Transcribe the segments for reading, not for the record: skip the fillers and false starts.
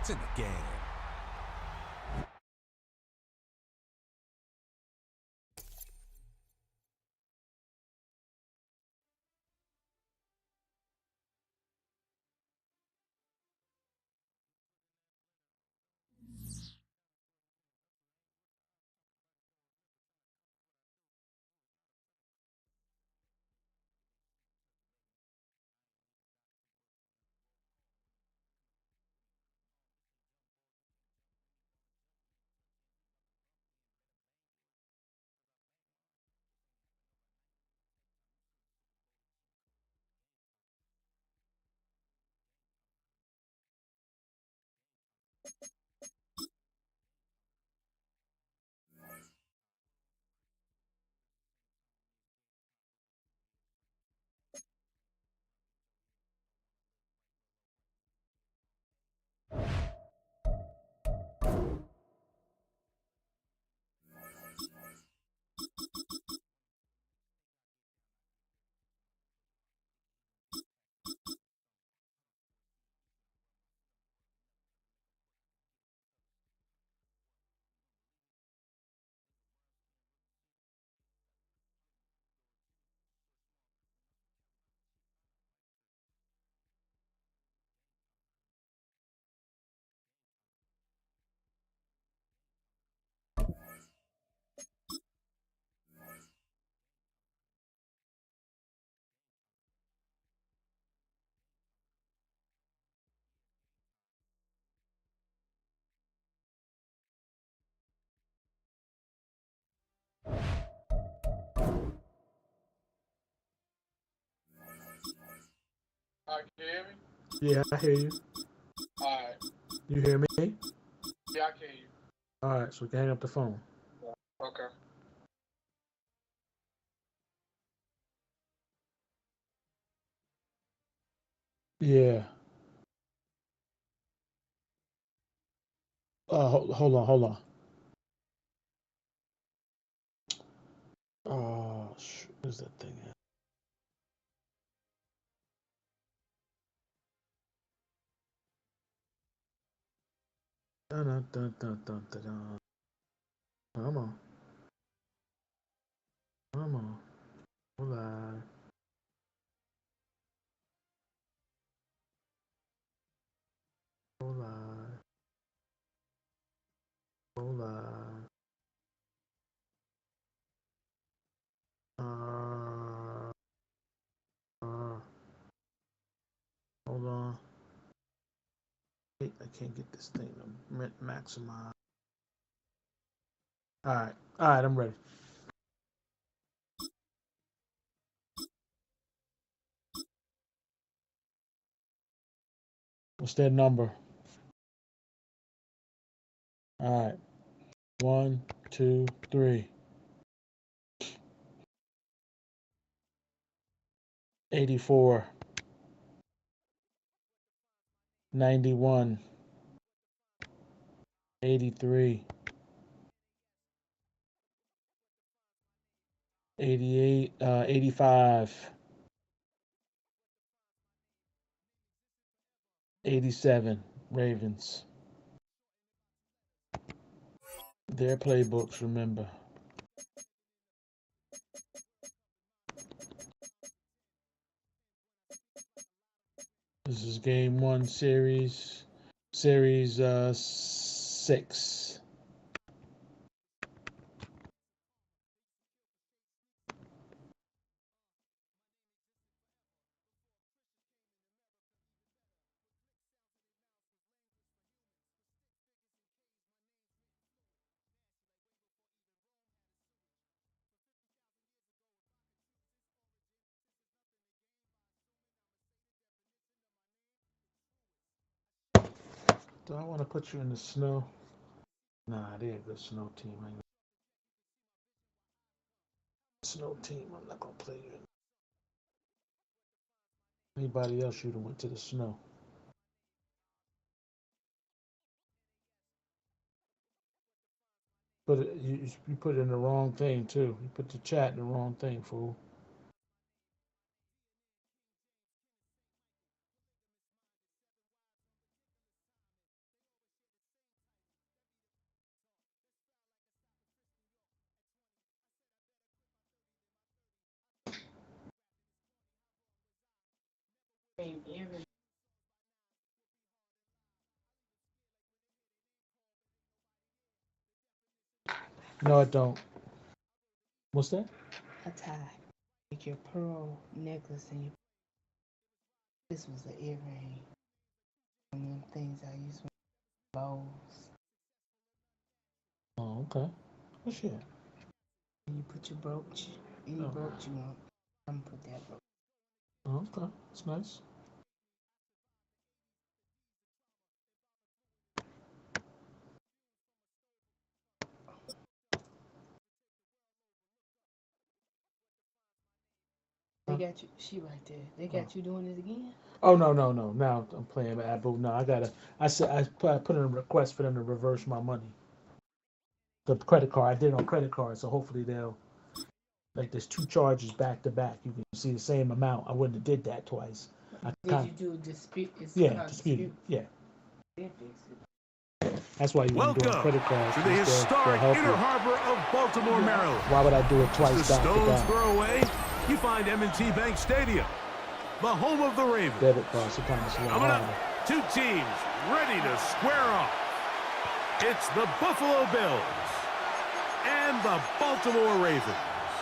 It's in the game. All right, can you hear me? Yeah, I hear you. All right. You hear me? Yeah, I can hear you. All right, so we can hang up the phone. Okay. Yeah. Hold on, hold on. Oh, where's that thing at? Dun, dun, dun, dun, dun, dun, dun. Come on, come on. Hold on, hold on, hold on. Uh, hold on. Wait, I can't get this thing to maximize. All right, I'm ready. What's that number? All right, 1, 2, 3. 84, 91, 83, 88, 85, 87. Ravens. Their playbooks, remember. This is game one, series 6. Do I want to put you in the snow? Nah, they're a good snow team. Snow team. I'm not gonna play you. Anybody else you'd have went to the snow. But you put it in the wrong thing too. You put the chat in the wrong thing, fool. No, I don't. What's that? A tie. Like your pearl necklace and your. This was an earring. One of them things I use with bowls. Oh, okay. Well, shit. And you put your brooch. Any Oh. brooch you want. I'm gonna put that brooch. Oh, okay. That's nice. They got you. She right there. They Oh. got you doing it again. Oh no, no, no. Now I'm playing Abu. No, I gotta. I said I put in a request for them to reverse my money. The credit card. I did it on credit card, so hopefully they'll like there's two charges back to back. You can see the same amount. I wouldn't have did that twice. Did you do a dispute? It's Yeah, called disputed. Yeah. They fix it. That's why you want to do it on Welcome credit cards. to the historic Inner Harbor of Baltimore, Maryland. Why would I do it twice Just a back to stone's back? throw away, you find M&T Bank Stadium, the home of the Ravens. Debit card, sometimes it's a little Coming up, hard. two teams ready to square off. It's the Buffalo Bills and the Baltimore Ravens.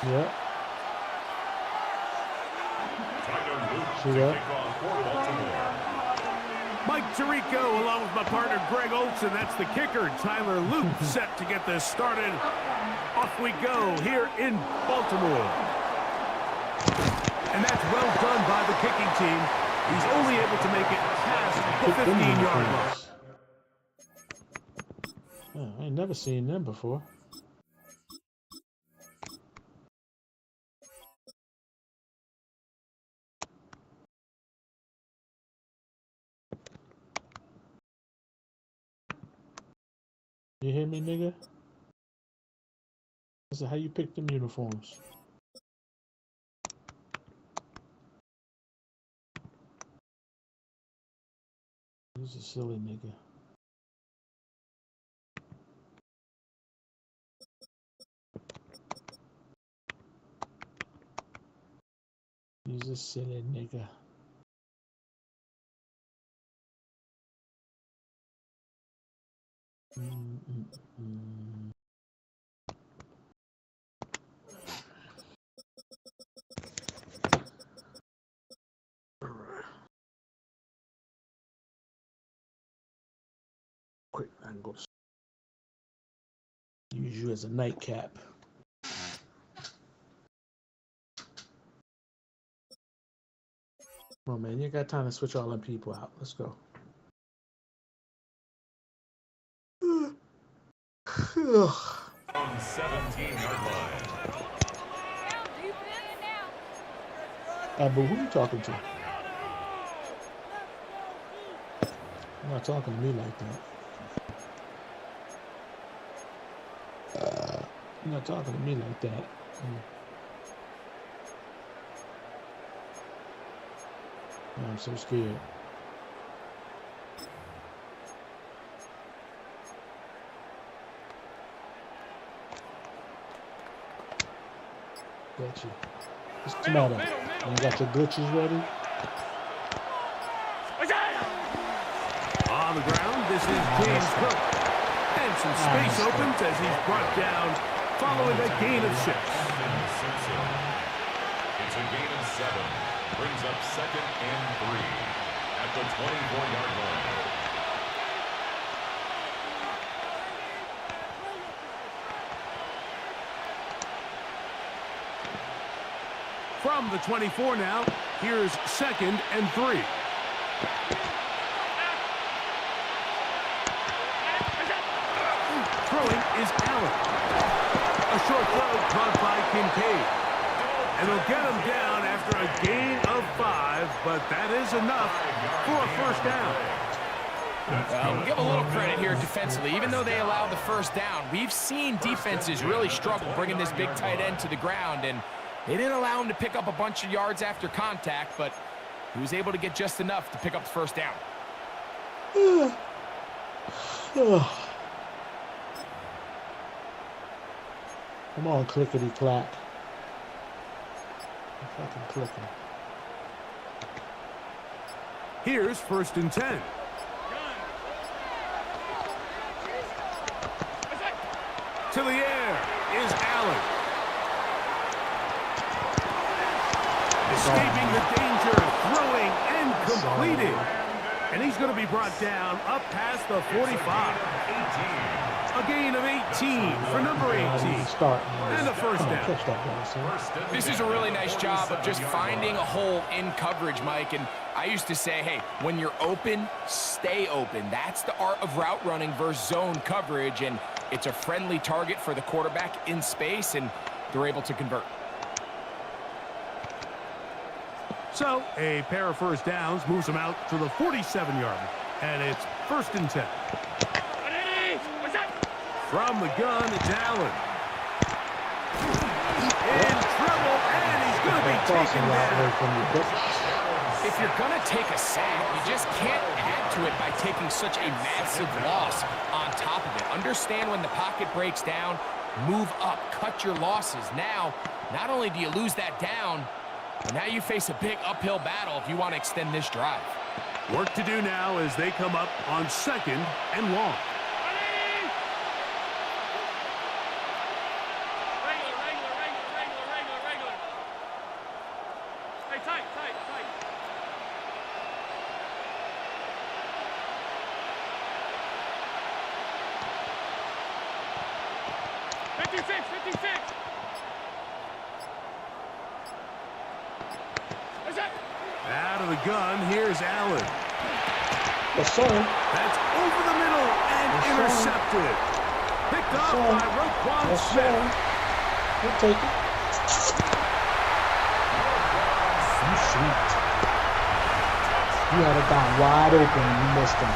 Yeah. See that? Mike Tirico along with my partner Greg Olson. That's the kicker. Tyler Luke set to get this started. Off we go here in Baltimore. And that's well done by the kicking team. He's only able to make it past the 15-yard line. I ain't never seen them before. You hear me, nigga? I said, how you pick them uniforms? He's a silly nigga. He's a silly nigga. Quick, I can go to use you as a nightcap. Come on, man, you ain't got time to switch all them people out. Let's go. On 17-yard line. But who you talking to? You're not talking to me like that. You're not talking to me like that. I'm so scared. Got you. What's the matter? You got your glitches ready? On the ground, this is James Cook. And some space opens as he's brought down following a gain of 6. It's a gain of 7. Brings up 2nd and 3 at the 24-yard line. From the 24 now, here's 2nd and 3. Throwing is Allen. A short throw caught by Kincaid. And they'll get him down after a gain of 5, but that is enough for a first down. We'll give a little credit here defensively. Even though they allowed the first down, we've seen defenses really struggle bringing this big tight end to the ground, and they didn't allow him to pick up a bunch of yards after contact, but he was able to get just enough to pick up the first down. Come on, clickety-clack. I'm fucking clicking. Here's 1st and 10. To the air is Allen. Escaping the danger, throwing and completing. And he's going to be brought down up past the 45. A gain of 18 for number 18. And a 1st down. This is a really nice job of just finding a hole in coverage, Mike. And I used to say, hey, when you're open, stay open. That's the art of route running versus zone coverage. And it's a friendly target for the quarterback in space, and they're able to convert. So a pair of 1st downs moves them out to the 47-yard line. And it's 1st and 10. From the gun, it's Allen. In trouble, and he's going to be taken down. If you're going to take a sack, you just can't add to it by taking such a massive loss on top of it. Understand when the pocket breaks down, move up, cut your losses. Now, not only do you lose that down, but now you face a big uphill battle if you want to extend this drive. Work to do now as they come up on 2nd and long. Out of the gun, here's Allen. Yes, sir. That's over the middle and intercepted. Picked up by Roquan Smith. We'll take it. You sweet. You had it down wide open and you missed him.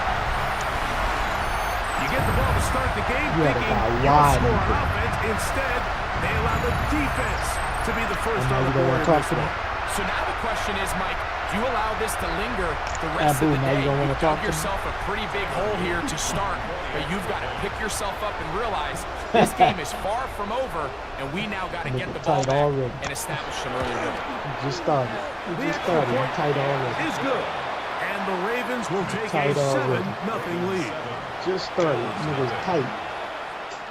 You get the ball to start the game thinking you'll score on offense. Instead, they allow the defense to be the first on the board in this one. So now the question is, Mike, if you allow this to linger the rest of the day, you've dug yourself a pretty big hole here to start, but you've got to pick yourself up and realize this game is far from over, and we now got to get the ball back and establish some early rhythm. Just started. Just started. You're tight already. Is good. And the Ravens will take a 7-0 lead. Just started. It was tight.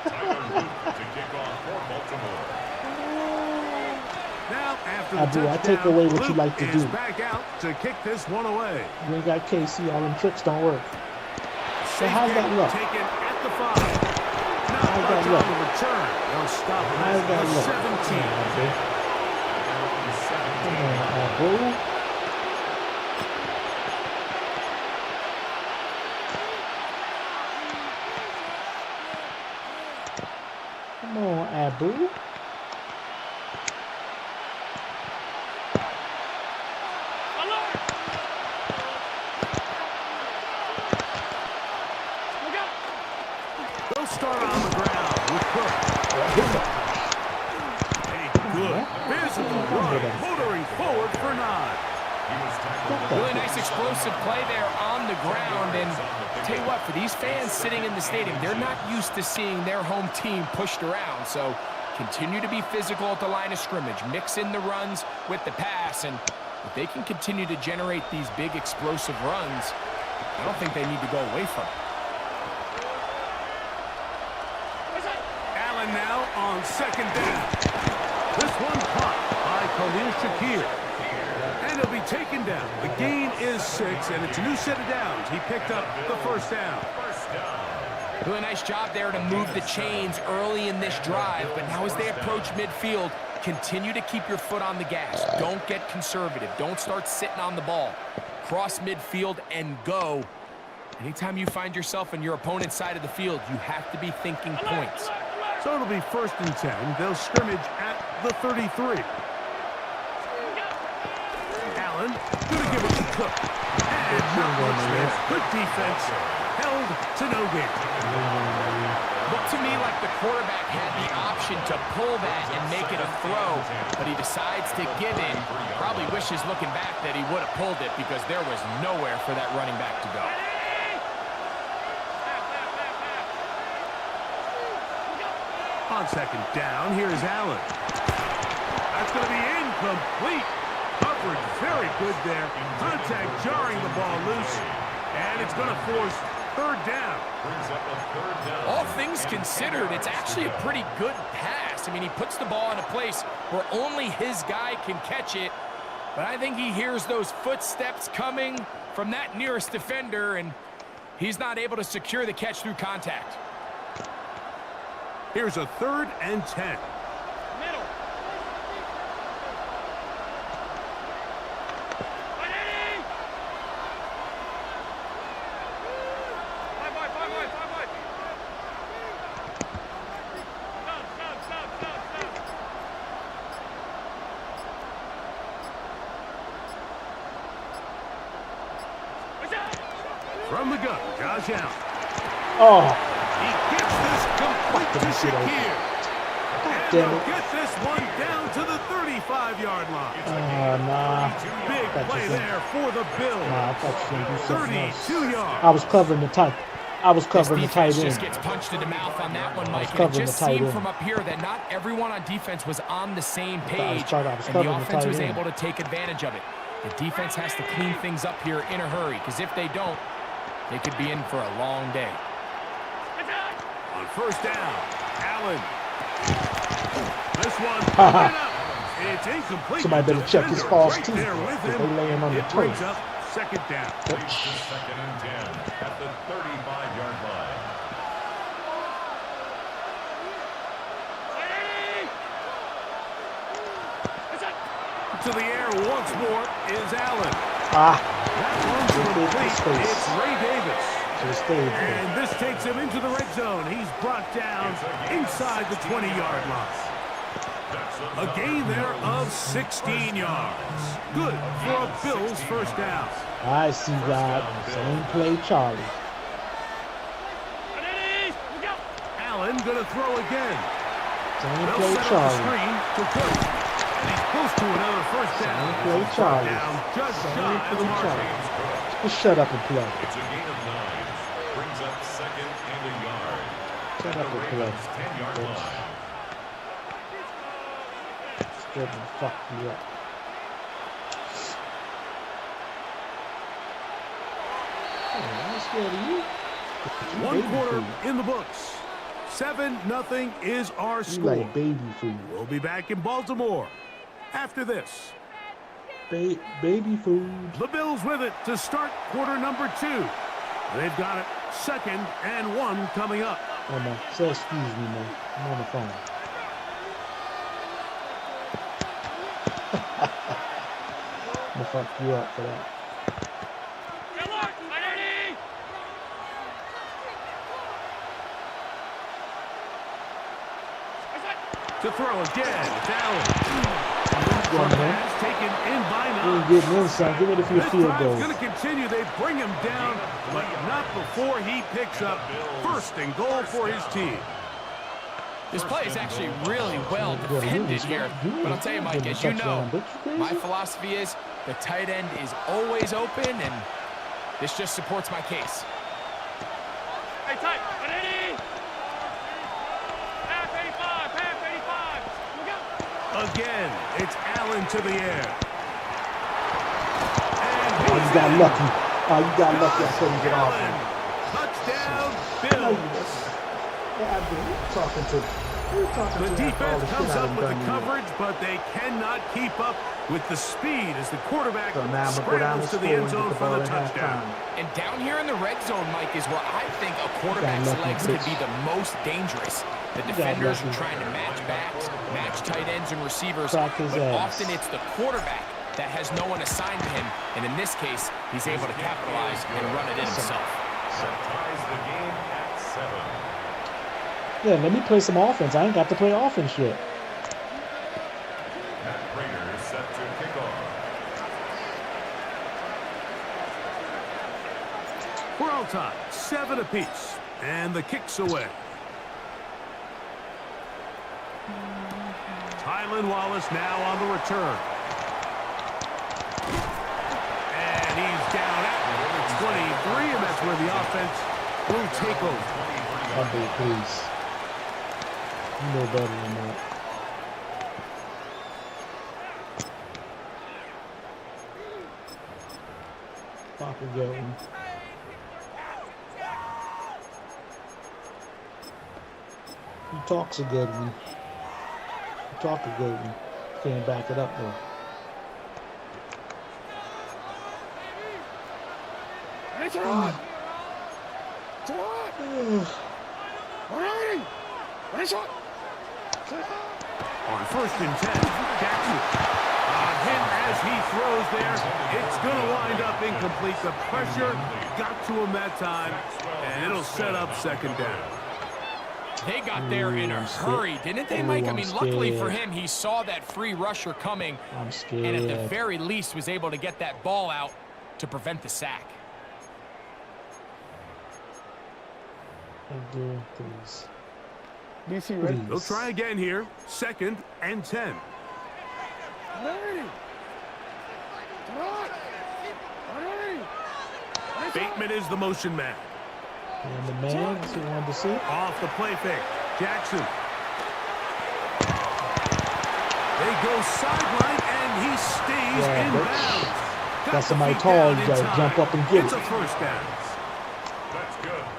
To kick off for Baltimore. Now, after I take away what you like to do. Back out to kick this one away. You ain't got KC. All them tricks don't work. So how's that look? Taken at the 5. How's that look? Return. They'll stop him How's at that the look? 17. Come on, Abu. They'll start on the ground with Cook. A good physical run, motoring forward for 9. Really nice explosive play there on the ground, and tell you what, for these fans sitting in the stadium, they're not used to seeing their home team pushed around, so continue to be physical at the line of scrimmage, mix in the runs with the pass, and if they can continue to generate these big explosive runs, I don't think they need to go away from it. Allen now on 2nd down. This one caught by Khalil Shakir. And he'll be taken down. The gain is 6, and it's a new set of downs. He picked up the 1st down. Really nice job there to move the chains early in this drive, but now as they approach midfield, continue to keep your foot on the gas. Don't get conservative. Don't start sitting on the ball. Cross midfield and go. Anytime you find yourself on your opponent's side of the field, you have to be thinking points. So it'll be 1st and 10. They'll scrimmage at the 33. Allen, going to give it to Cook. And Malcolm Smith, good defense, held to no gain. Looked to me like the quarterback had the option to pull that and make it a throw, but he decides to give in. Probably wishes looking back that he would have pulled it because there was nowhere for that running back to go. On 2nd down, here's Allen. That's going to be incomplete. Coverage very good there. Contact jarring the ball loose. And it's going to force third down. Brings up a third down. All things considered, it's actually a pretty good pass. I mean, he puts the ball in a place where only his guy can catch it. But I think he hears those footsteps coming from that nearest defender, and he's not able to secure the catch through contact. Here's a 3rd and 10. Middle. From the gun, Josh Allen. Oh, He gets this complete to Shakir. And damn they'll it. get this one down to the 35-yard line. nah. Big play there for the Bills. Nah, I thought you were going to do something else. 32 yards. I was covering the tight. I was This covering the tight defense end. just gets punched in the mouth on that one, Mike. And it covering just the tight seemed end. from up here that not everyone on defense was on the same page, I was and the covering the offense tight was end. able to take advantage of it. The defense has to clean things up here in a hurry, because if they don't, they could be in for a long day. On first down, Allen. This one, it's incomplete. Somebody better check his Defender false right teeth, there with because him. they laying on the It brings turf. up 2nd down. Leads to 2nd and 10 at the 35-yard line. To the air once more is Allen. Ah, That one's complete. space. It's Ray Davis. should have stayed there. And this takes him into the red zone. He's brought down inside the 20-yard line. A gain there of 16 yards. Good for a Bills first down. I see that. Same play, Charlie. Allen going to throw again. Same They'll play, set up the Charlie. screen to Cook. And he's close to another first down. Same play, Charlie. Down just Same shy of the play, mark. Charlie. Just shut up and play. It's a gain of 9. Brings up 2nd and a yard. Shut At up the and play. Ravens' 10-yard line. Scared to fuck you up. Hey, I'm scared of you. You One baby quarter food. in the books. 7-0 is our You score. like baby food. We'll be back in Baltimore after this. Baby food. The Bills with it to start quarter number 2. They've got it 2nd and 1 coming up. Oh, man. Say excuse me, man. I'm on the phone. I'm gonna fuck you up for that. To throw again, it's Allen. Go on, man. Pass taken in by You ain't 9. getting in, son. Get ready for your This field drive's goal. going to continue. They bring him down, but not before he picks up 1st and goal for his team. This play is actually really well defended here. But I'll tell you, Mike, as you know, my philosophy is the tight end is always open, and this just supports my case. Hey, tight. Half 85. Again, it's Allen to the air. Oh, you got lucky. Oh, you got lucky. I couldn't get off him. Touchdown, No, you Bills. Yeah, I've been talking to. The defense comes up with the coverage, but they cannot keep up with the speed as the quarterback So now I'm gonna go down scrambles to the score end and zone get the for ball the at touchdown. halftime. And down here in the red zone, Mike, is where I think a quarterback's lucky, legs could bitch. be the most dangerous. The got defenders are lucky. trying to match backs, match tight ends and receivers, Crack his but ass. often it's the quarterback that has no one assigned to him, and in this case, he's able to capitalize and run it in himself. That ties the game at 7. Yeah, let me play some offense. I ain't got to play offense yet. Matt Prater is set to kick off. We're all tied, 7 apiece, and the kick's away. Tylan Wallace now on the return. And he's down at 23, and that's where the offense will take over. Humble, please. You know better than that. talk a good one. He talks a good one. He talk a good one. Can't back it up though. It's on. It's on. Alrighty. It's on. On 1st and 10, Jackson. On him as he throws there. It's going to wind up incomplete. The pressure got to him that time, and it'll set up 2nd down. They got there in a hurry, didn't they, Mike? I mean, luckily for him, he saw that free rusher coming. I'm scared. And at the very least was able to get that ball out to prevent the sack. Abdul, please. DC ready? They'll try again here. 2nd and 10. Bateman is the motion man. And the man, that's what he wanted to see. Off the play fake. Jackson. They go sideline, and he stays in bounds. Got somebody tall, you got to jump up and get It's it. a 1st down.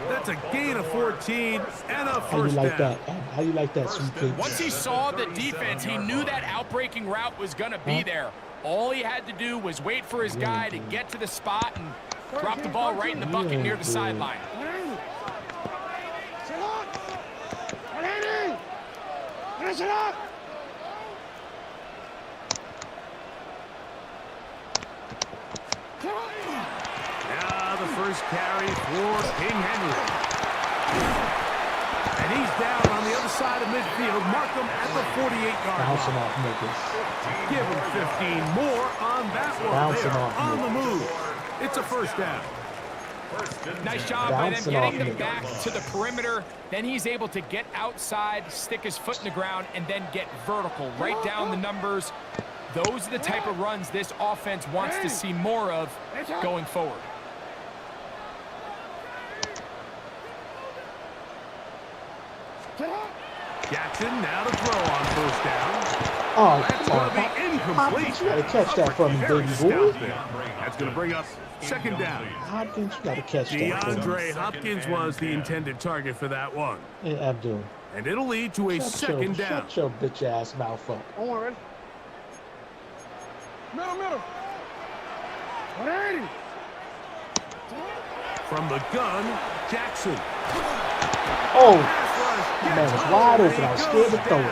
That's a gain of 14 and a 1st down. How you like that? How you like that, Sweet Pea? Once he saw the defense, he knew that outbreaking route was going to be there. All he had to do was wait for his guy to get to the spot and drop the ball right in the bucket near the sideline. Now the first carry for King Henry. And he's down on the other side of midfield. Mark him at the 48-yard Bouncing line. off niggas. Give him 15 more on that one. Bouncing They are off on the niggas. move. It's a 1st down. Nice job by them Bouncing getting off them niggas. back to the perimeter. Then he's able to get outside, stick his foot in the ground, and then get vertical. Right down the numbers. Those are the type of runs this offense wants to see more of going forward. Jackson now to throw on 1st down. Oh, That's going to be incomplete. You got to catch that from me, baby boy. That's going to bring up 2nd down. Hopkins, you got to catch that from me. DeAndre Hopkins was the intended target for that one. Hey, Abdul. And it'll lead to a 2nd down. Shut your bitch ass mouth up. Don't worry. Middle. 180. From the gun, Jackson. Oh, man was wide open. I was scared to throw it. I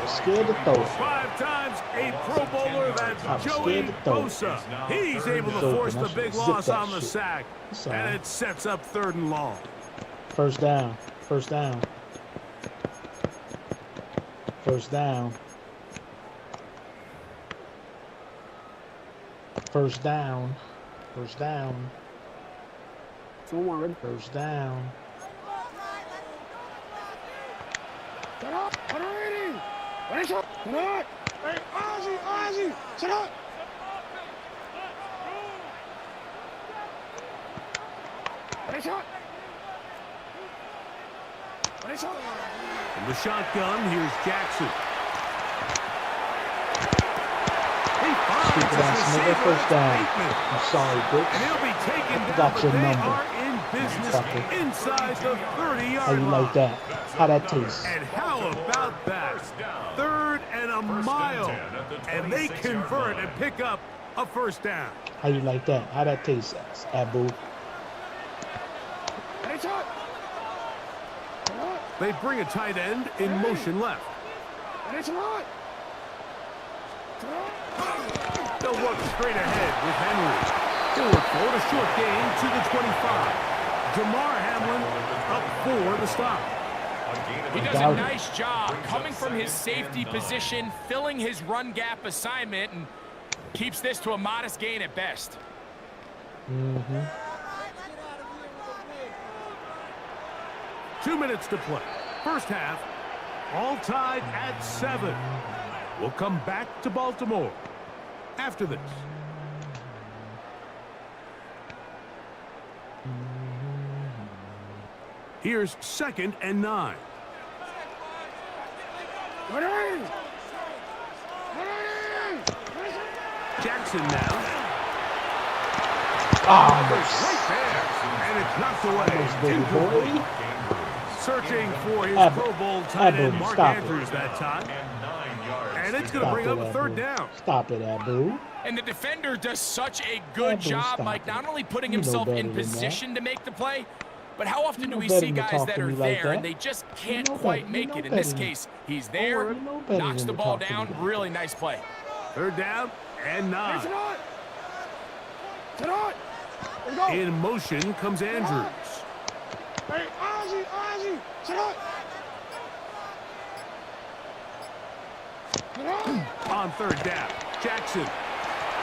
was scared to throw it. 5 times a Pro Bowler, that's Joey scared to throw it. Bosa. He's able to force the big loss on the sack. And it sets up 3rd and long. 1st down. 1st down. 1st down. 1st down. 1st down. Don't worry. 1st down. Shut up. 180. Ready, shut up. Hey, Ozzy. Shut up. Ready, shot. Ready, shot. From the shotgun, here's Jackson. He finds Stupid his ass nigga, receiver, 1st down. Bateman. I'm sorry, bitch. And he'll be taken down, Got but your they number. are in business Fucker. inside the 30-yard How you line. like that? How that taste? And how about that? 3rd and a mile. And they convert and pick up a 1st down. How you like that? How that taste, Abu? Ready, shot. They bring a tight end in motion left. Ready, shot. They'll work straight ahead with Henry. He'll look for a short gain to the 25. Jamar Hamlin up for the stop. He does a nice job coming from his safety position, filling his run gap assignment, and keeps this to a modest gain at best. 2 minutes to play. 1st half, all tied at 7. We'll come back to Baltimore after this. Here's 2nd and 9. Jackson now. Right there. And it's knocked away. Incomplete. Searching for his Pro Bowl tight end, Mark Andrews, that time. And it's going to bring up a third down. Stop it, Abu. And the defender does such a good job, Mike, not only putting himself in position to make the play, but how often do we see guys that are there and they just can't quite make it? In this case, he's there, knocks the ball down. Really nice play. Third down and 9. In motion comes Andrews. Hey, Ozzy, sit up. On third down, Jackson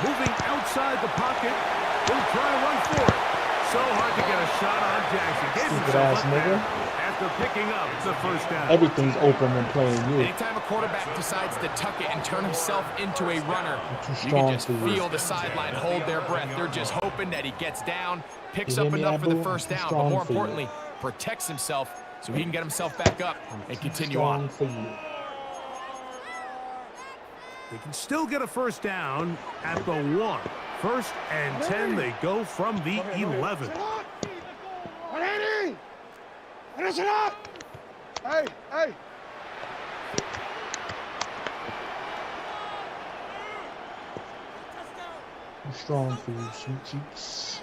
moving outside the pocket. Will try to run for it. So hard to get a shot on Jackson. Gave himself up there after picking up the first down. Everything's open when playing you. Anytime a quarterback decides to tuck it and turn himself into a runner, you can just feel the sideline hold their breath. They're just hoping that he gets down, picks up enough for the first down, but more importantly, protects himself so he can get himself back up and continue on. They can still get a first down at the 1. First and 10, they go from the 11. Listen up! Hey! I'm strong for you, sweet cheeks.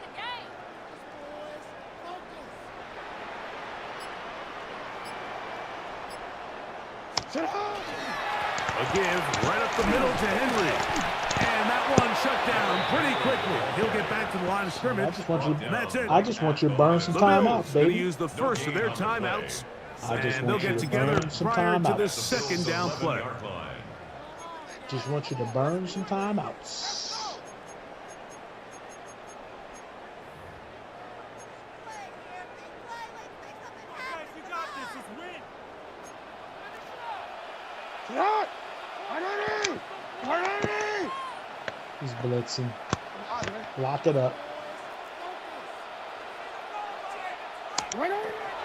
A give right up the middle to Henry. And that one shut down pretty quickly. He'll get back to the line of scrimmage. I just want you to burn some timeouts, baby. They use the first of their timeouts. And they'll get together prior to the second down play. Just want you to burn some timeouts. He's blitzing. Lock it up.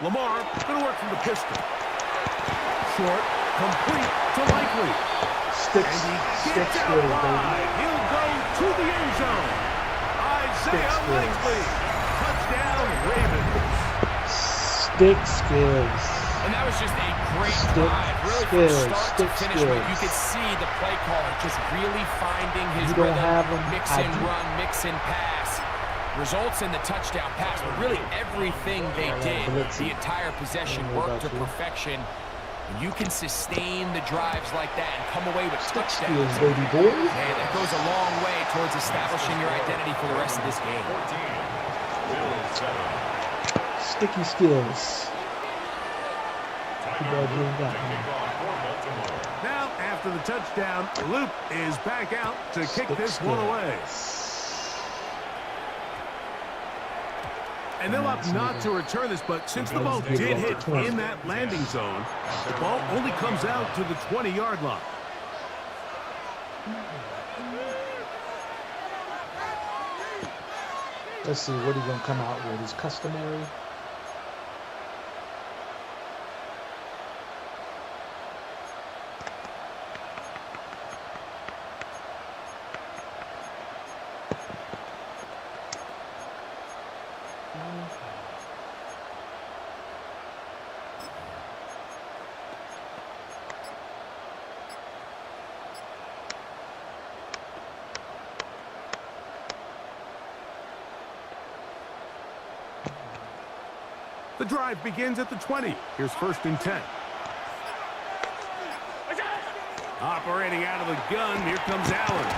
Lamar going to work from the pistol. Short, complete to Likely. Sticks skills, baby. He'll go to the end zone. Isaiah Likely. Touchdown, Ravens. Stick skills. And that was just a great drive. Really from start to finish, but you could see the play caller just really finding his rhythm. Mix and run, mix and pass. Results in the touchdown pass, but really everything they did, the entire possession worked to perfection. You can sustain the drives like that and come away with touchdowns. Baby boy. Man, that goes a long way towards establishing your identity for the rest of this game. Sticky skills. Now, after the touchdown, Loop is back out to kick this one away. And they'll opt not to return this, but since the ball did hit in that landing zone, the ball only comes out to the 20-yard line. Let's see what he's going to come out with. His customary. The drive begins at the 20. Here's first and 10. Operating out of the gun, here comes Allen.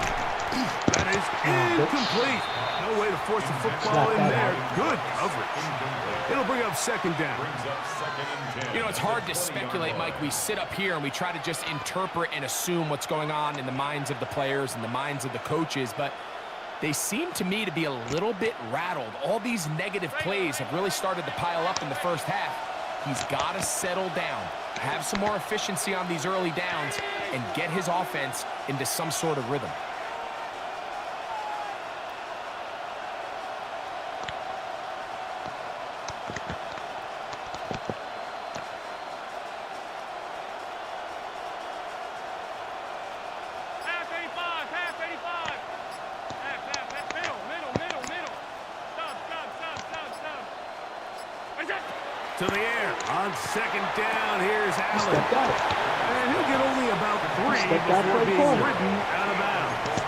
That is incomplete. No way to force the football in there. Good coverage. It'll bring up second down. You know, it's hard to speculate, Mike. We sit up here and we try to just interpret and assume what's going on in the minds of the players and the minds of the coaches, but they seem to me to be a little bit rattled. All these negative plays have really started to pile up in the first half. He's got to settle down, have some more efficiency on these early downs, and get his offense into some sort of rhythm. To the air on second down. Here's Allen. Stepped out. And he'll get only about 3 Stepped out before for a being corner. ridden out of bounds.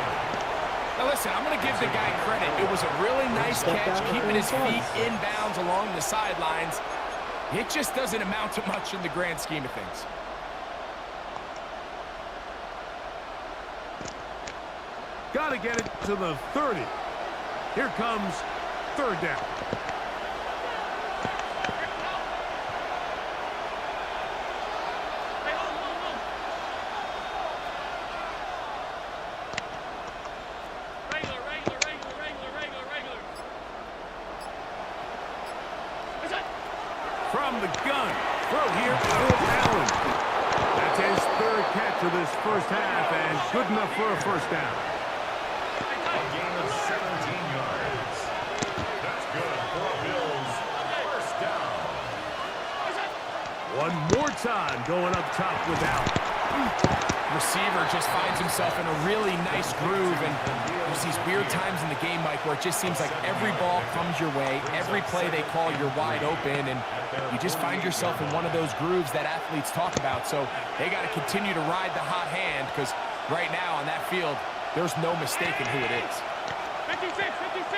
Now listen, I'm going to give the guy credit. It was a really nice catch, keeping his feet in bounds along the sidelines. It just doesn't amount to much in the grand scheme of things. Got to get it to the 30. Here comes third down. From the gun, throw here for Allen. That's his third catch of this first half, and good enough for a first down. A gain of 17 yards. That's good for a Bills first down. One more time going up top with Allen. Receiver just finds himself in a really nice groove, and there's these weird times in the game, Mike, where it just seems like every ball comes your way, every play they call, you're wide open, and you just find yourself in one of those grooves that athletes talk about. So they got to continue to ride the hot hand, because right now on that field, there's no mistaking who it is. 56, 56.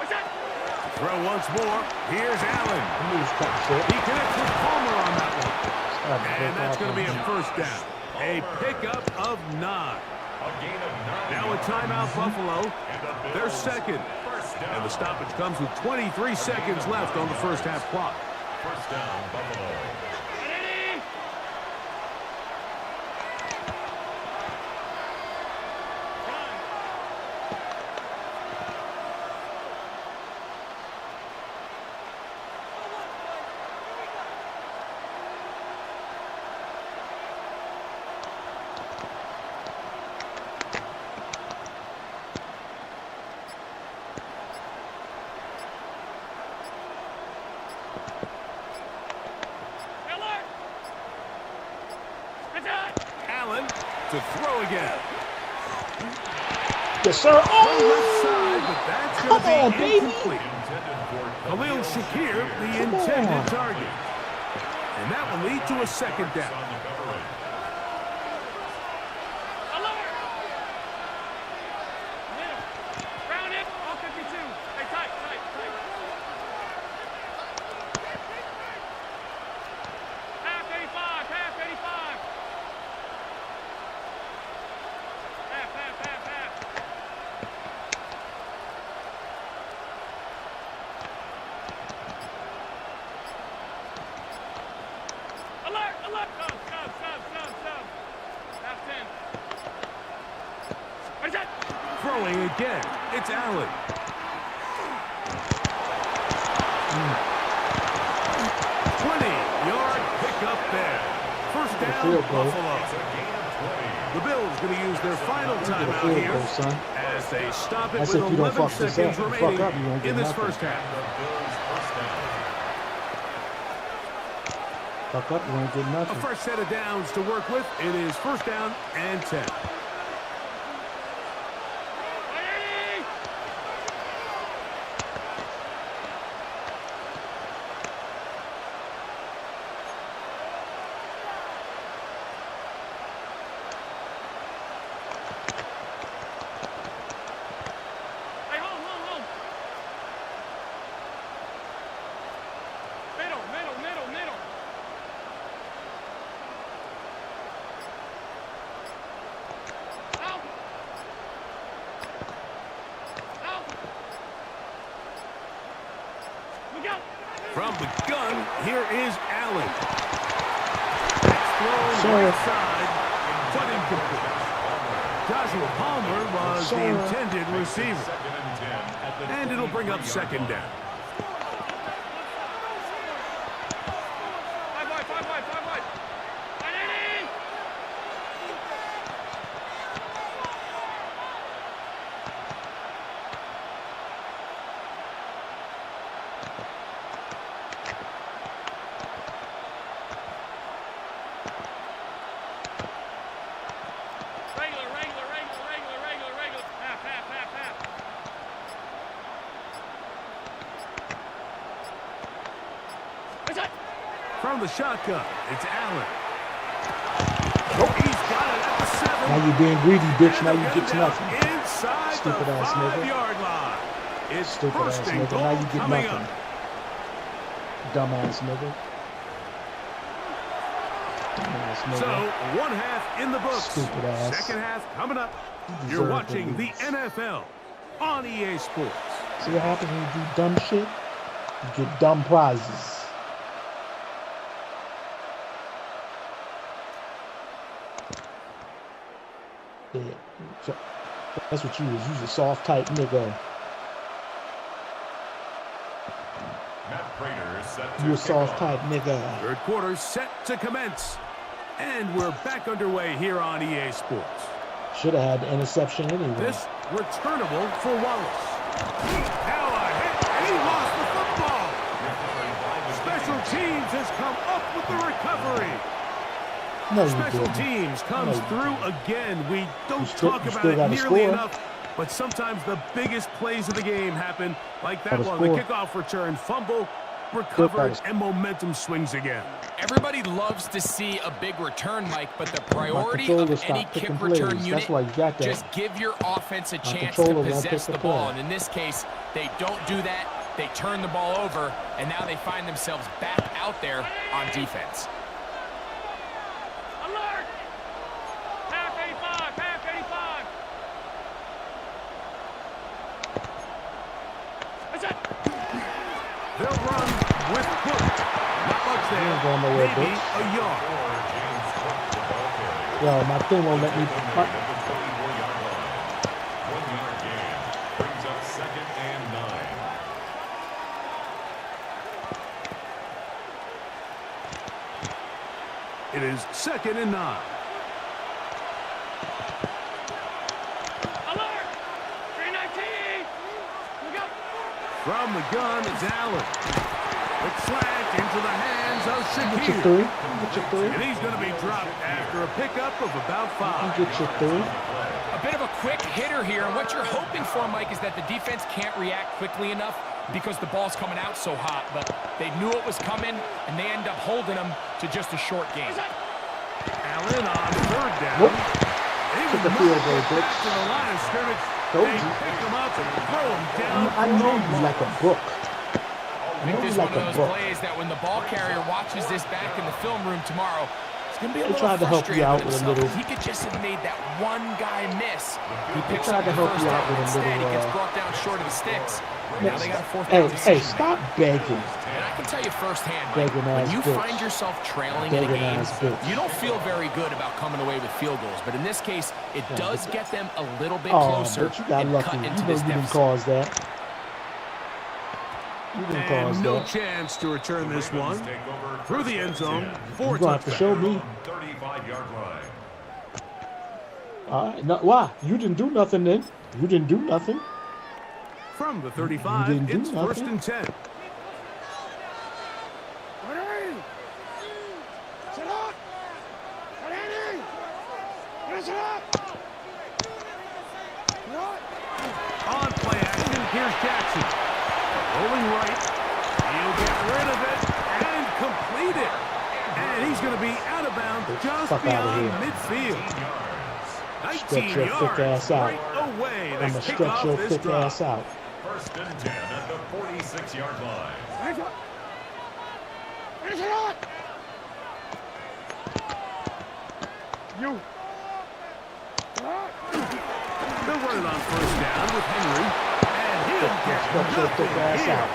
What's that? Throw once more. Here's Allen. He connects with Palmer on that one. And that's going to be a first down. A pickup of 9. A gain of 9. Now a timeout, Buffalo. They're second. First down. And the stoppage comes with 23 seconds left on the first half clock. First down, Buffalo. Allen to throw again. Yes, sir. Left side, but that's going Come on, to be baby. incomplete. Khalil Shakir, the intended target. And that will lead to a second down. On the coverage. Round it. All 52. Hey, tight. Half 85. Half. Alert. Sub. Half 10. What is that? Throwing again. It's Allen. 20-yard pickup there. First down, Buffalo. The Bills going to use their final timeout here as they stop it That's with if you don't 11 fuck this seconds up. Fuck remaining up, you won't get in this nothing. first half. Fuck up, you won't get A nothing. fresh set of downs to work with. It is first down and 10. Hey, hold. Middle. Out. Look out. From the gun, here is Allen. That's thrown right side, but incomplete. Joshua Palmer was the intended receiver. And it'll bring up second down. 5 wide. 180. Regular. Half. From the shotgun, it's Allen. He's got it at the 7. Now you being greedy, bitch. Now And you they'll get gun down nothing. inside Stupid the ass nigga. 5-yard line. It's Stupid ass first and nigga. goal Now you get coming nothing. up. Dumbass nigga. Dumbass nigga. So, one half in the books. Stupid ass. Second half coming up. You You're deserve watching to the lose. NFL on EA Sports. See what happens when you do dumb shit? You get dumb prizes. Yeah. That's what you was. You was a soft type nigga. Matt Prater is set to You a kick soft off. type nigga. Third quarter set to commence. And we're back underway here on EA Sports. Should have had the interception anyway. This returnable for Wallace. Now a hit, and he lost the football. Special teams has come up with the recovery. No, you Special didn't. teams comes No, you through again. We don't still- talk you about still it gotta nearly score. enough, but sometimes the biggest plays of the game happen like that Gotta one. score. The kickoff return, fumble, recovered, gotta- and momentum swings again. Everybody loves to see a big return, Mike, but the priority controller of any stopped kick picking return plays. unit, That's why you got that. just give your offense a My chance to controller won't possess pick the the ball. play. And in this case, they don't do that. They turn the ball over, and now they find themselves back out there on defense. Alert! Half 85, half 85. That's it. They'll run with Cook. Not much You there. ain't going nowhere, Maybe bitch. a yard. James Cook, the ball carrier. Yo, my thing won't let me. At the 34-yard line. 1-yard gain. Brings up 2nd and 9. It is 2nd and 9. Alert! 319. Look out. From the gun, it's Allen. Quick slant into the hands of Get your Shakir. three. Get your three. And he's going to be dropped after a pickup of about 5. Get your three. A bit of a quick hitter here, and what you're hoping for, Mike, is that the defense can't react quickly enough because the ball's coming out so hot, but they knew it was coming, and they end up holding them to just a short game. Allen on 3rd down. Nope. He Took was the field knocked goal, back bitch. to the line of scrimmage. Told They you. pick him up and throw him down. I know you like a book. I think know this you is like one a of those book. plays that when the ball carrier watches this back in the film room tomorrow, it's going to be a They little tried to help you frustrated out with with a himself. little- If he could just have made that one guy miss, he picks tried up to the help first you out down. with a Instead, he little, gets brought down short of the sticks. Now they got a 4th Hey, down hey, decision. stop begging. And I can tell you firsthand, Mike, Begging when ass you bitch. find yourself trailing in a Begging game, ass bitch. you don't feel very good about coming away with field goals. But in this case, it does get them a little bit Oh, closer but you got and lucky. cut You into know this you didn't deficit. cause that. You didn't cause And no that. chance to return this one. Take over Through the end zone. You're 4 going to have to show touchdowns. me. 35-yard line. All right. No, why? You didn't do nothing then. You didn't do nothing. From the 35, You didn't do it's 1st nothing. and 10. Ready. Sit up. Ready. Sit up. On play action, here's Jackson. Rolling right. He'll get rid of it and complete it. And he's going to be out of bounds just Fuck outta beyond here. midfield. 19 Stretch your thick yards ass out. right away I'm to going to kick stretch off your this thick drive. ass out. 1st and 10 at the 46-yard line. Sit up. You. They're running on 1st down with Henry. And he'll get Stretch your thick nothing ass here. out.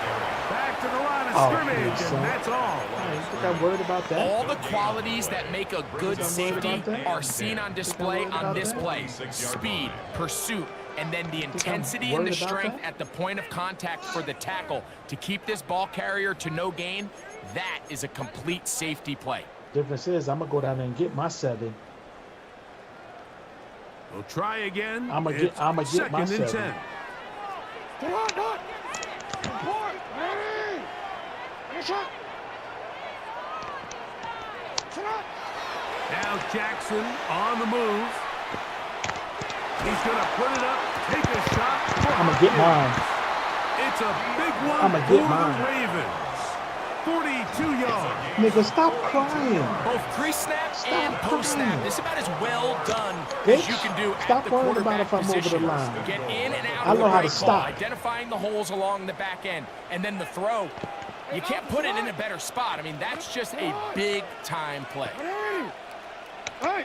Back to the line of Oh, scrimmage, please, son. and that's all. You think I'm worried about that? All the qualities that make a good safety about that? are seen on display worried on about this that? play. Speed, pursuit, and then the intensity and the worried about strength that? at the point of contact for the tackle to keep this ball carrier to no gain. That is a complete safety play. Difference is I'm going to go down there and get my 7. We'll try again. I'ma get It's my 2nd and 7. 10. Sit up. Not. Support. Ready. Shot. Sit up. Now Jackson on the move. He's going to put it up, take a shot. I'm going to get mine. It's a big one I'ma for get the mine. Ravens. 42 yards. Nigga, stop crying. Both pre-snap Stop and post-snap. crying. This is about as well done Bitch, as you can do at stop the worrying about quarterback if I'm over the position. line. Get in and out I of know the how right to call, stop. identifying the holes along the back end, and then the throw. You can't put it in a better spot. I mean, that's just a big-time play. Hey, hey.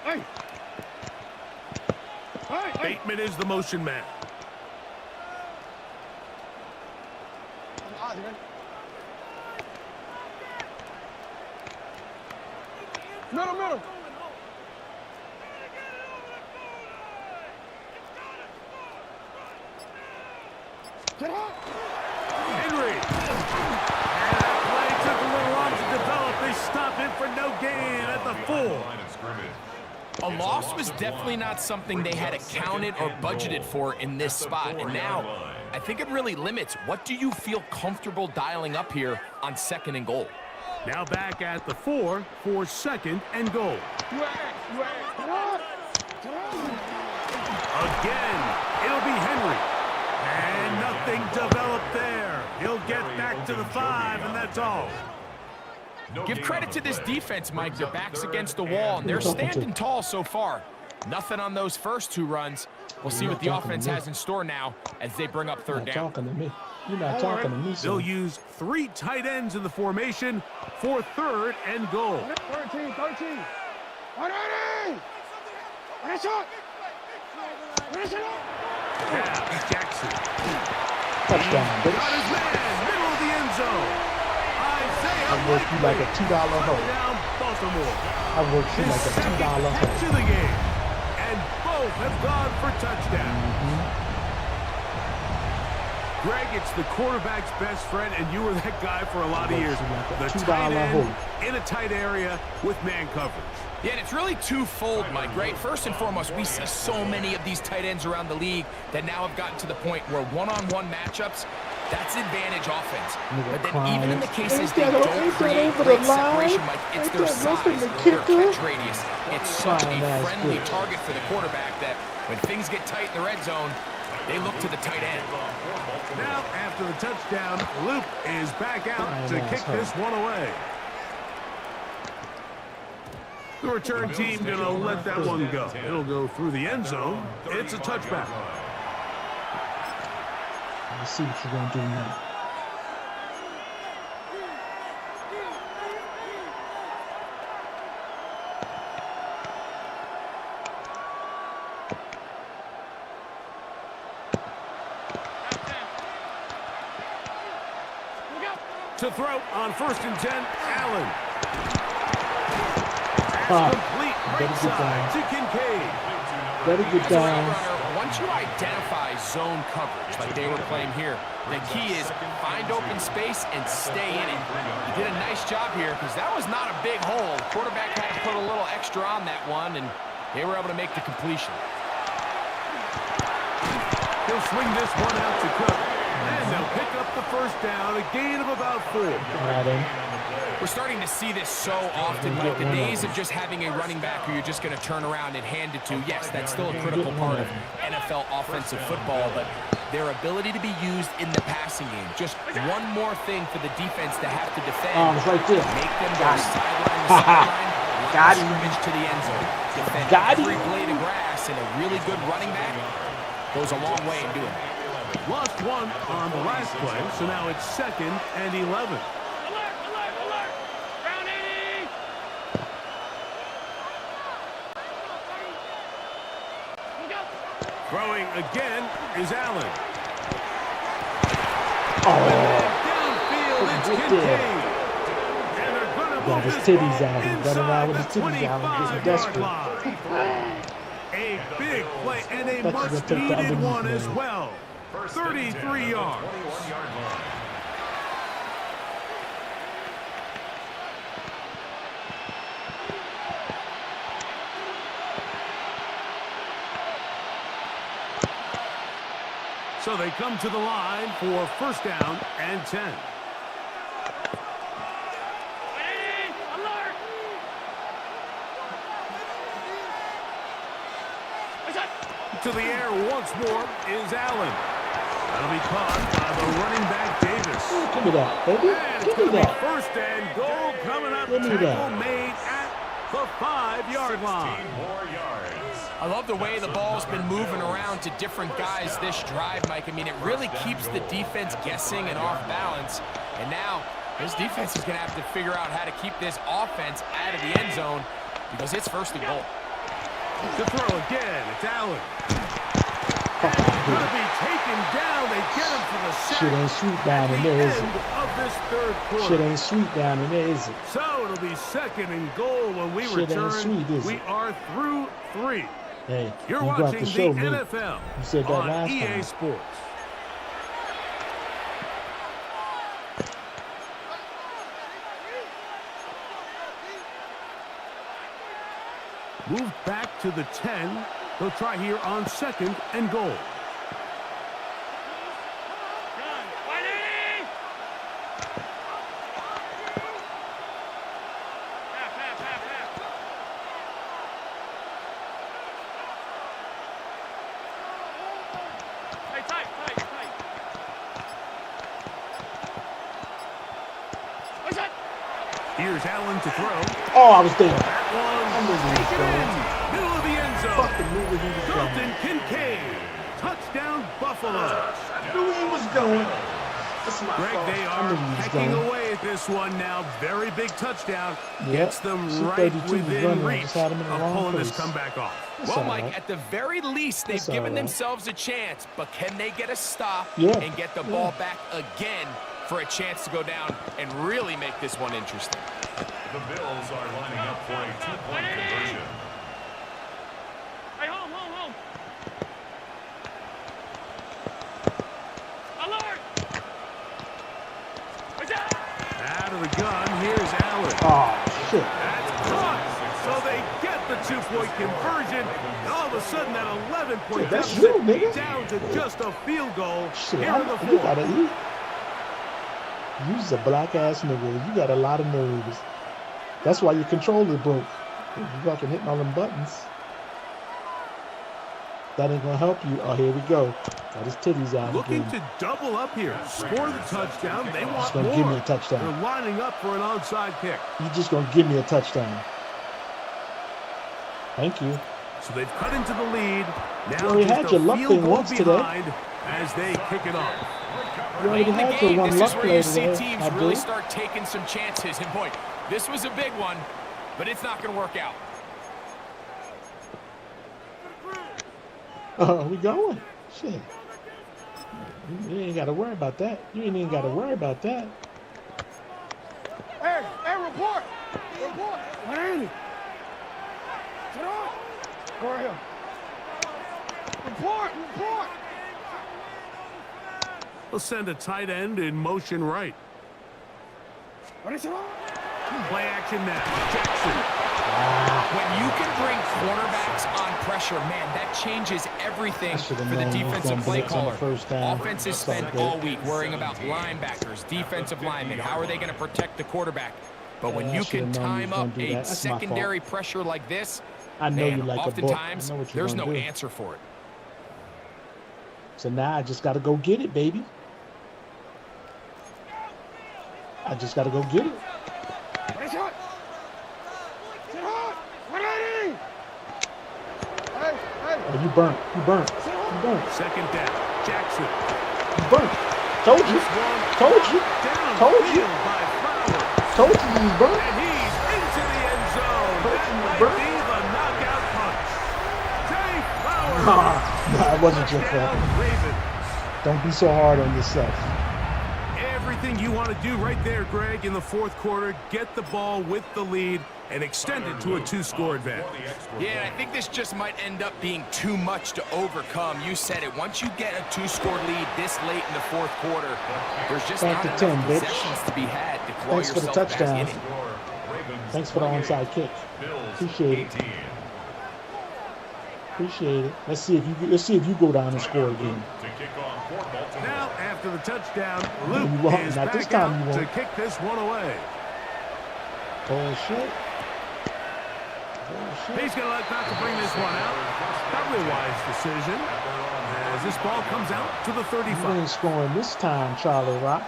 Hey, hey. Bateman is the motion man. Middle, middle. Get up. Henry. And that play took a little long to develop. They stopped it for no gain at the 4. A loss was definitely not something they had accounted or budgeted for in this spot. And now, I think it really limits what do you feel comfortable dialing up here on 2nd and goal. Now back at the 4 for 2nd and goal. Again, it'll be Henry. And nothing developed there. He'll get back to the 5, and that's all. Give credit to this defense, Mike. Their back's against the wall, and they're standing tall so far. Nothing on those first 2 runs. We'll see what the offense has in store now as they bring up 3rd down. Talking to me. You're not talking to me, They'll son. use 3 tight ends in the formation for 3rd and goal. 13. 180. Run shot. Yeah, Jackson. Touchdown, Got bitch. his man, middle of the end zone. Isaiah I work you like a $2 hoe. down Baltimore. I work you like a $2 Catch hoe. of the game. And both have gone for touchdowns. Greg, it's the quarterback's best friend, and you were that guy for a lot of years. The tight end in a tight area with man coverage. Yeah, and it's really twofold, Mike, right? First and foremost, we see so many of these tight ends around the league that now have gotten to the point where one-on-one matchups, that's advantage offense. But then even in the cases they don't create great separation, Mike, it's their size, their catch radius. It's such a friendly target for the quarterback that when things get tight in the red zone, they look to the tight end. Now, after the touchdown, Luke is back out to kick this one away. The return team going to let that one go. It'll go through the end zone. It's a touchback. Let's see what you're going to do now. To throw on 1st and 10, Allen. That's complete right side to Kincaid. Better get As a route down. runner, once you identify zone coverage like they were playing here, the key is find open space and stay in it. You did a nice job here because that was not a big hole. The quarterback had to put a little extra on that one, and they were able to make the completion. He'll swing this one out to Cook. And they'll pick up the 1st down, a gain of about 4. We're starting to see this so often, like the days of just having a running back who you're just going to turn around and hand it to. Yes, that's still a critical part of NFL offensive football, but their ability to be used in the passing game. Just one more thing for the defense to have to defend. It's right there. Make them go sideline to sideline, line of scrimmage to the end zone. Defend every blade of grass, and a really good running back goes a long way in doing that. Lost one on the last play, so now it's 2nd and 11. Round 80. Throwing again is Allen. Downfield, it's Kincaid. And they're going to Got his titties out. He's running around with his titties out. Getting desperate. A big play and a much-needed one as well. 33 yards. So they come to the line for 1st down and 10. To the air once more is Allen. That'll be caught by the running back Davis. Give me that, baby. And it's Give me going to be that. first and goal coming up. Give me Tackle that. made at the 5-yard line. 16 more yards. I love the way the ball's been moving around to different guys this drive, Mike. I mean, it really keeps the defense guessing and off balance. And now this defense is going to have to figure out how to keep this offense out of the end zone because it's first and goal. To throw again, it's Allen. Going to be taken down. They get him for the sack. Shit ain't sweet down in at the there, is end it? of this third quarter. Shit ain't sweet down in there, is it? So it'll be second and goal when we Shit ain't return. sweet, is We it? are through 3. Hey, You're you got watching to the show me. NFL You said that on last EA time. Sports. Move back to the 10. They'll try here on second and goal. Here's Allen to throw. Oh, I was there. That I knew one he was taken going. in. Middle of the end zone. Fucking knew where he was going. Dalton Kincaid. Touchdown, Buffalo. Knew where he was going. That's my Greg, fault. they I are knew he was pecking going. away at this one now. Very big touchdown. Yep. Gets them right 232 was within running. reach Just had him in the of wrong pulling this place. comeback off. That's Well, all Mike, right. at the very least, they've That's all given right. themselves a chance, but can they get a stop Yeah. and get the ball back again for a chance to go down and really make this one interesting? The Bills are lining up for a 2-point conversion. Hey, home. Out of the gun, here's Allen. Oh, shit. That's caught. So they get the 2-point conversion. And all of a sudden, that 11-point Shit, that's deficit you, nigga. down to just a field goal Shit, here in the you fourth. gotta eat. You's a black ass nigga. You got a lot of nerves. That's why your controller broke. You fucking hitting all them buttons. That ain't gonna help you. Oh, here we go. Got his titties out Looking again. to double up here. Score the touchdown. They want Just gonna more. give me a touchdown. They're lining up for an onside kick. You just gonna give me a touchdown. Thank you. So they've cut into the lead. You Now already just had a your luck field thing goal once today. behind as they kick it off. You Late already in the had your game, one this luck is where play you see today. teams I really do. start taking some chances. And boy, this was a big one, but it's not going to work out. We going. Shit. You ain't got to worry about that. You ain't even got to worry about that. Hey, report. What ain't it? Sit on. Go right here. Report. They'll send a tight end in motion right. What is it on? Play action now. Jackson. When you can bring cornerbacks on pressure, man, that changes everything I for should've the known he was defensive gonna play blitz on the caller. first down. Offense has That's spent all all good. week worrying about linebackers, defensive linemen. How are they going to protect the quarterback? But when Yeah, I you should've can known he was time gonna up do a that. That's my fault. secondary pressure like this, I know man, you like a book. I oftentimes know what you're there's gonna no do. answer for it. So now I just got to go get it, baby. I just got to go get it. What is it? Sit on. What ain't it? Hey. Oh, you burnt. Second down. Jackson. You burnt. Told you. Told you. Downfield by Flowers. Told you you was burnt. And he's into the end zone. That might be the knockout punch. Jay Flowers. Nah, it wasn't your fault. Touchdown, Ravens. Don't be so hard on yourself. Everything you want to do right there, Greg, in the fourth quarter. Get the ball with the lead and extend it to a 2-score advantage. Yeah, I think this just might end up being too much to overcome. You said it. Once you get a 2-score lead this late in the fourth quarter, there's just Back not to enough 10, bitch. possessions to be had to claw Thanks for the yourself back touchdown. in it. Thanks for the onside kick. Appreciate it. Appreciate it. Let's see if you go down and score again. Now, after the touchdown, You Luke won't. is Not this back time you out to won't. kick this one away. Bullshit. He's going to elect not to bring this one out. Probably a wise decision as this ball comes out to the You 35. ain't scoring this time, Charlie Rock.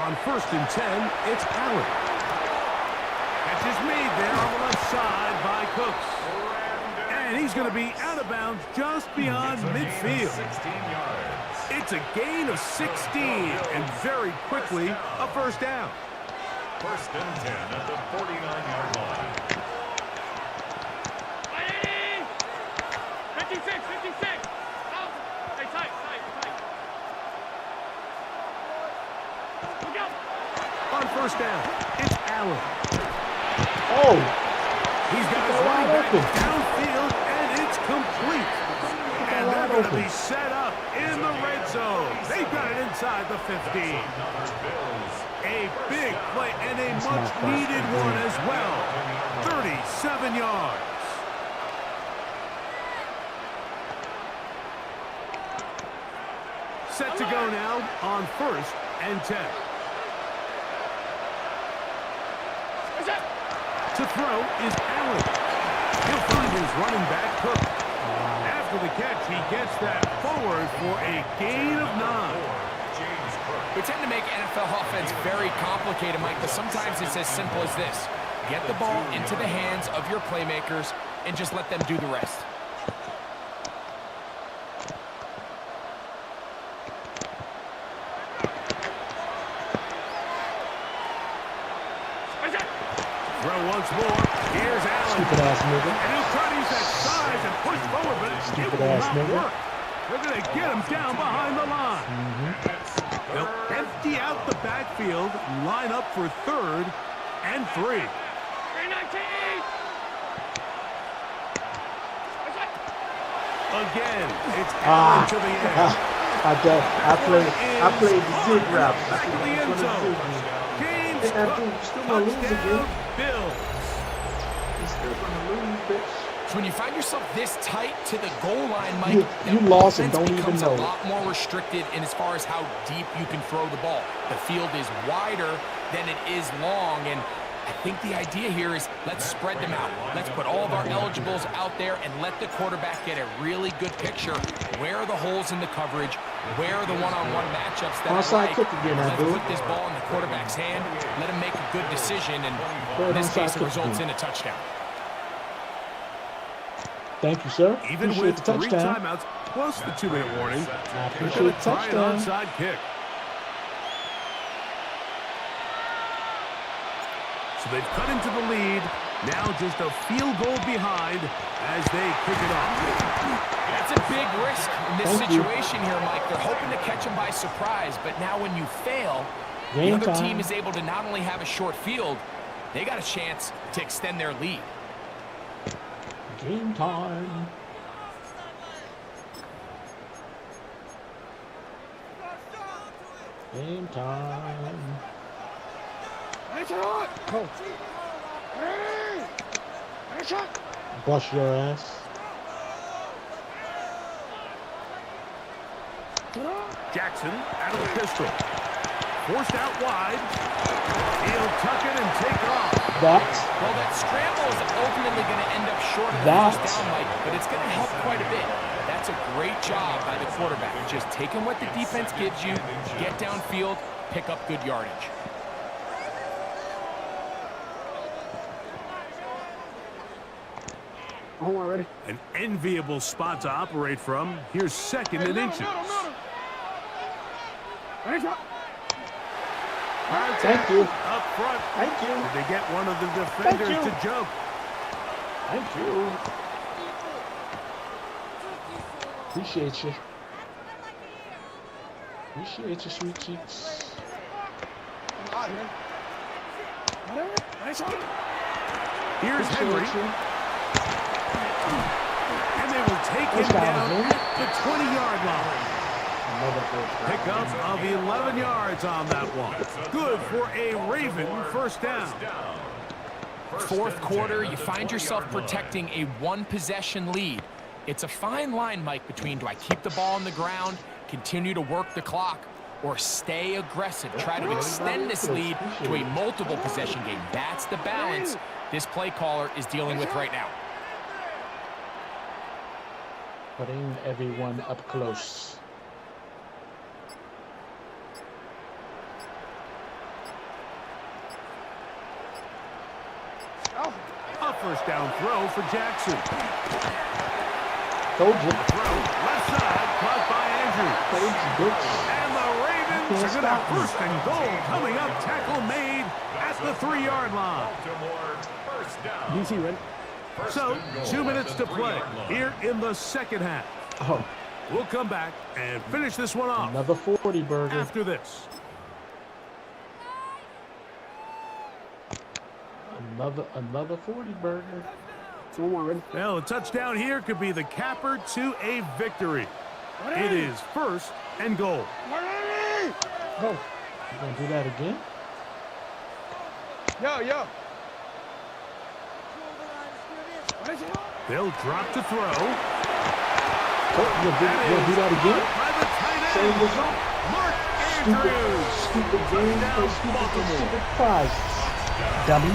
On 1st and 10, it's Allen. Catch is made there on the left side by Cooks. And he's going to be out of bounds just beyond midfield. 16 yards. It's a gain of 16, and very quickly, a first down. 1st and 10 at the 49-yard line. 56. Hey, tight. Look out. On 1st down, it's Allen. Oh, He's got his running back downfield, and it's complete. And they're going to be set up in the red zone. They've got it inside the 15. A big play and a much-needed one as well. 37 yards. Set to go now on 1st and 10. To throw is Allen. He'll find his running back, Cook. After the catch, he gets that forward for a gain of 9. We tend to make NFL offense very complicated, Mike, but sometimes it's as simple as this. Get the ball into the hands of your playmakers and just let them do the rest. Throw once more. Here's Allen. stupid ass nigga. And he'll try to use that size and push forward, but it will not work. They're going to get him down behind the line. They'll empty out the backfield, line up for 3rd and 3. Again, it's Allen to the end. I played the zig route. Back to the end zone. Gains touchdown, Bills. He's still gonna lose, bitch. So when you find yourself this tight to the goal line, Mike, you lost and don't becomes even know a lot more restricted in as far as how deep you can throw the ball. The field is wider than it is long, and I think the idea here is let's spread them out. Let's put all of our eligibles out there and let the quarterback get a really good picture. Where are the holes in the coverage? Where are the one-on-one matchups that Onside kick again, let's Abdul. put this ball in the quarterback's hand, let him make a good decision, and in this case, it results in a touchdown. Thank you, sir. Even Appreciate with the 3 touchdown. timeouts plus the 2-minute warning, I they're appreciate going the to try an touchdown. onside kick. So they've cut into the lead. Now just a field goal behind as they kick it off. That's a big risk in this situation here, Mike. They're hoping to catch him by surprise, but now when you fail, the other team is able to not only have a short field, they got a chance to extend their lead. Game time. Game time. Bust your ass. Jackson out of the pistol. Forced out wide. He'll tuck it and take off. Well, that scramble is ultimately going to end up short of the first down, Mike, but it's going to help quite a bit. That's a great job by the quarterback. Just taking what the defense gives you, get downfield, pick up good yardage. Ready? An enviable spot to operate from. Here's 2nd and inches. Thank you. Up front. Thank you. They get one of the defenders to jump. Thank you. Appreciate you. Appreciate you, sweet cheeks. Here's Henry. And they will take him down at the 20-yard line. Pickup of 11 yards on that one. Good for a Raven first down. 4th quarter, you find yourself protecting a one-possession lead. It's a fine line, Mike, between do I keep the ball on the ground, continue to work the clock, or stay aggressive. Try to extend this lead to a multiple possession game. That's the balance this play caller is dealing with right now. Putting everyone up close. A first down throw for Jackson. Told you. Throw left side, caught by Andrews. And the Ravens are going to have first and goal coming up. Tackle made at the 3-yard line. First down. DC, ready? So, 2 minutes to play here in the second half. Oh, We'll come back and finish this one off another 40 burger. after this. Another 40 burger. So one more, ready? Well, a touchdown here could be the capper to a victory. It is first and goal. Oh, you gonna do that again? Yo. They'll drop to throw. Oh, you gonna do that again? By the tight Same end, result. Mark Andrews. Stupid game, stupid prizes. Dummy.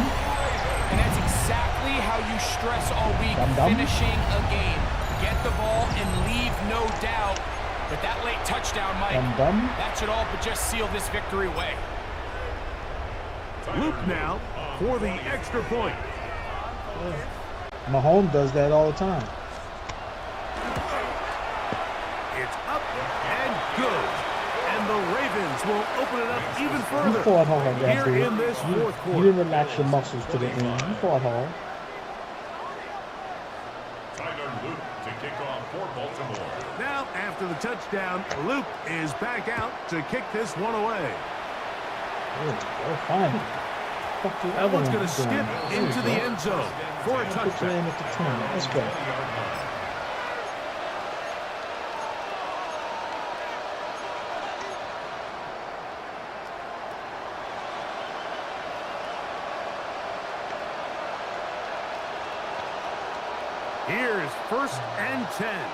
And that's exactly how you stress all week, Dum-dum. finishing a game. Get the ball and leave no doubt. But that late touchdown, Mike, Dum-dum. that should all but just seal this victory away. Luke now for the extra point. Mahomes does that all the time. It's up and good. And the Ravens will open it up even You further fought hard here after in this fourth You quarter. didn't relax your muscles to the end. You fought hard. Tyler Luke to kick off for Baltimore. Now, after the touchdown, Luke is back out to kick this one away. Oh, fine. Fuck the That other one's one going to skip doing. into the end zone for a Put touchdown. in at the 20. Let's go. Here's first and 10.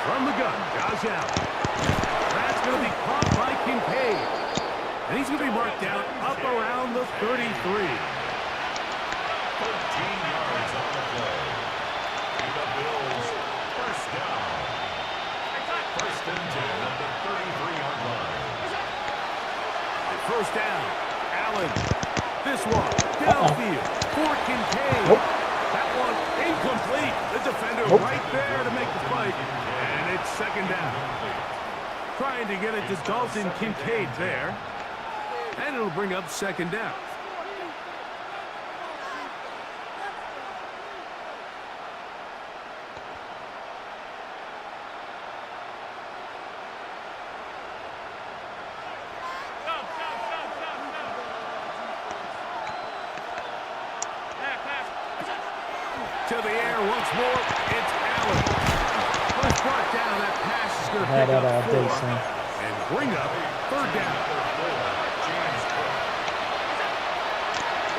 From the gun, Josh Allen. That's going to be caught by Kincaid. And he's going to be marked down up around the 33. 13 yards on the play. And the Bills, first down. First and 10 at the 33-yard line. First down, Allen. This one, downfield for Kincaid. That one incomplete. The defender right there to make the fight. And it's second down. Trying to get it to Dalton Kincaid there. And it'll bring up second down. To the air once more, it's Allen. First brought down, that pass is going to Had pick that all up day, 4 son. and bring up third down.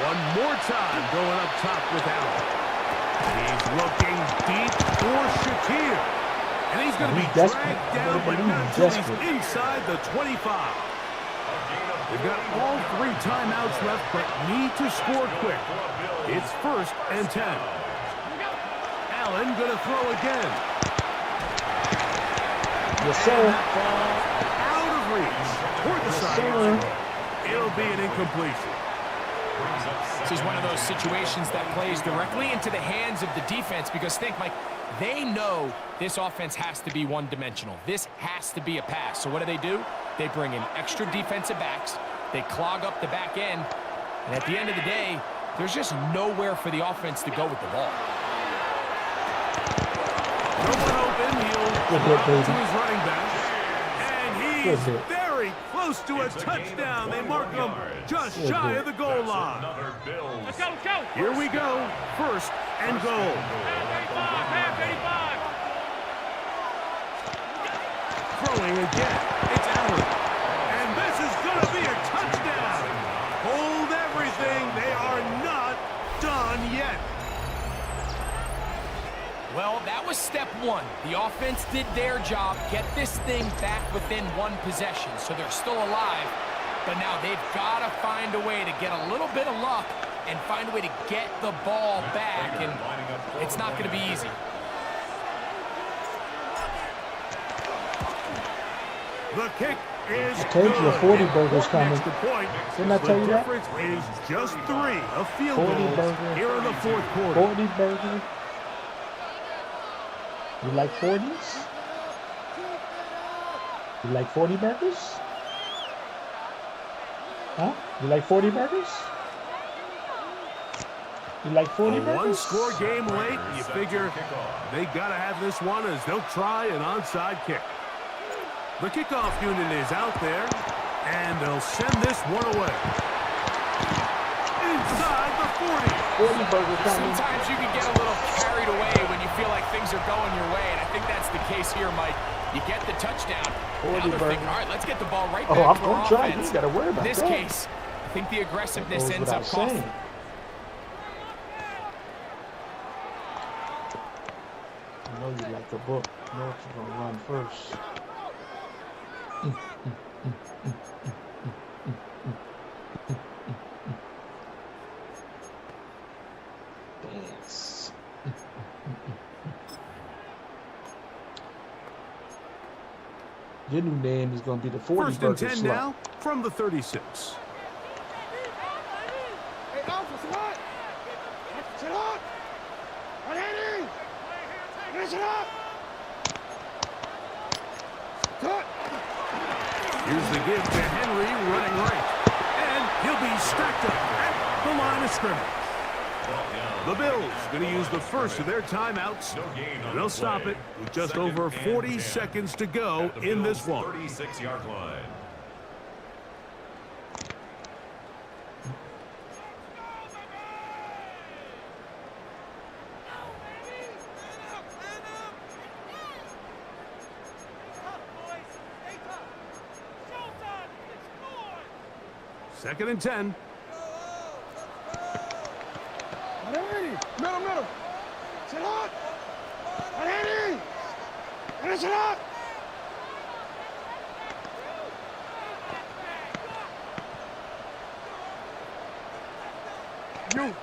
One more time going up top with Allen. He's looking deep for Shakir. And he's going to be He's dragged desperate. down, I but believe not he's until he's desperate. inside the 25. They've got all 3 timeouts left, but need to score quick. It's first and 10. Allen going to throw again. Yes, sir. Out of reach. Toward the side. It'll be an incompletion. This is one of those situations that plays directly into the hands of the defense because think, Mike, they know this offense has to be one-dimensional. This has to be a pass. So what do? They bring in extra defensive backs. They clog up the back end. And at the end of the day, there's just nowhere for the offense to go with the ball. No one open. He'll Good hit, to baby. his running back. And he's Good hit. very close to a touchdown. They mark him just Good shy hit. of the goal line. Another Bills. Let's go. Here we go. First and goal. Throwing again. It's alley. And this is going to be a touchdown. Hold everything. They are not done yet. Well, that was step one. The offense did their job, get this thing back within one possession, so they're still alive. But now they've got to find a way to get a little bit of luck and find a way to get the ball back, and it's not going to be easy. The kick is I told you a 40 burger's coming. Point. Didn't I tell you that? The difference is just 3, a field 40 goal burger. here in the fourth quarter. 40 burger. You like 40s? You like 40 burgers? Huh? You like 40 burgers? You like 40 A burgers? one-score game late. You figure they got to have this one as they'll try an onside kick. The kickoff unit is out there, and they'll send this one away. Inside the 40. 40 burger coming. Sometimes you can get a little carried away when you feel like things are going your way, and I think that's the case here, Mike. You get the touchdown. Now they're thinking, all right, let's get the ball right back to our offense. You got to worry about In this that. case, I think the aggressiveness ends up costing. I know you like the book. You know what you're going to run first. Dance. Your new name is going to be the 40 First and burger 10 slut. now from the 36. Hey, Alpha, sit up! Sit up! Ready! Sit up! Cut! Here's the give to Henry running right. And he'll be stacked up at the line of scrimmage. The Bills going to use the first of their timeouts. And they'll stop it with just over 40 seconds to go in this one. 36-yard line. Second and 10. Middle. Sit up! Ready! Sit up! You.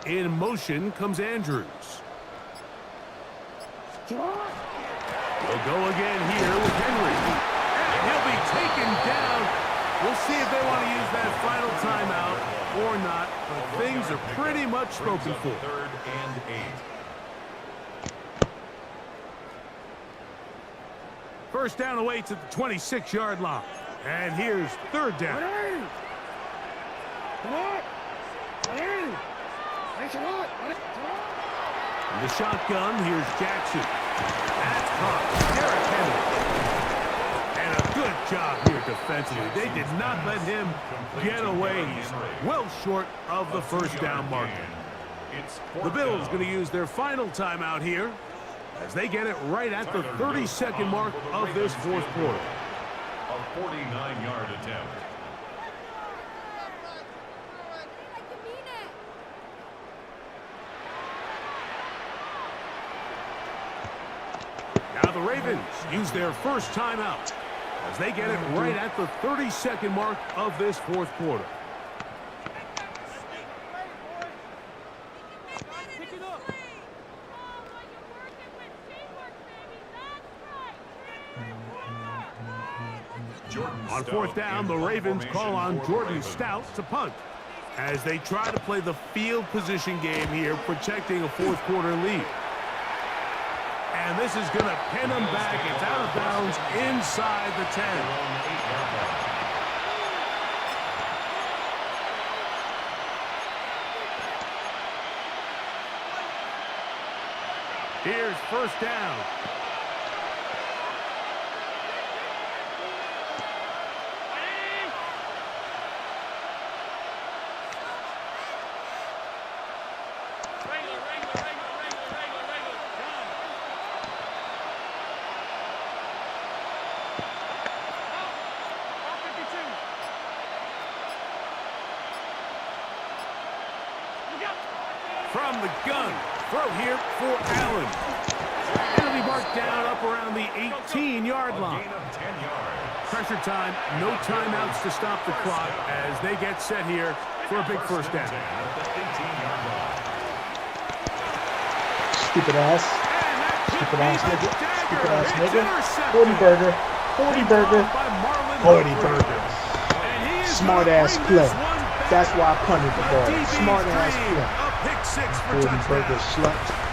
In motion comes Andrews. We'll go again here with Henry. And he'll be taken down. We'll see if they want to use that final timeout or not. But things are pretty much spoken for. 3rd and 8. First down away to the 26-yard line. And here's 3rd down. In the shotgun, here's Jackson. That's caught. Derrick Henry. And a good job here defensively. They did not let him get away. He's well short of the first down marker. The Bills going to use their final timeout here as they get it right at the 32nd mark of this fourth quarter. A 49-yard attempt. Now the Ravens use their first timeout as they get it right at the 32nd mark of this fourth quarter. On fourth down, the Ravens call on Jordan Stout to punt as they try to play the field position game here, protecting a fourth quarter lead. And this is going to pin them back. It's out of bounds inside the 10. Here's first down. from the gun. Throw here for Allen. It'll be marked down up around the 18-yard line. Gain of 10 yards. Pressure time, no timeouts to stop the clock as they get set here for a big first down. Stupid ass. Stupid ass nigga. Stupid ass nigga. 40 burger. 40 burger. 40 burger. Smart ass play. That's why I punted the ball. Smart ass play. 40 burger slut.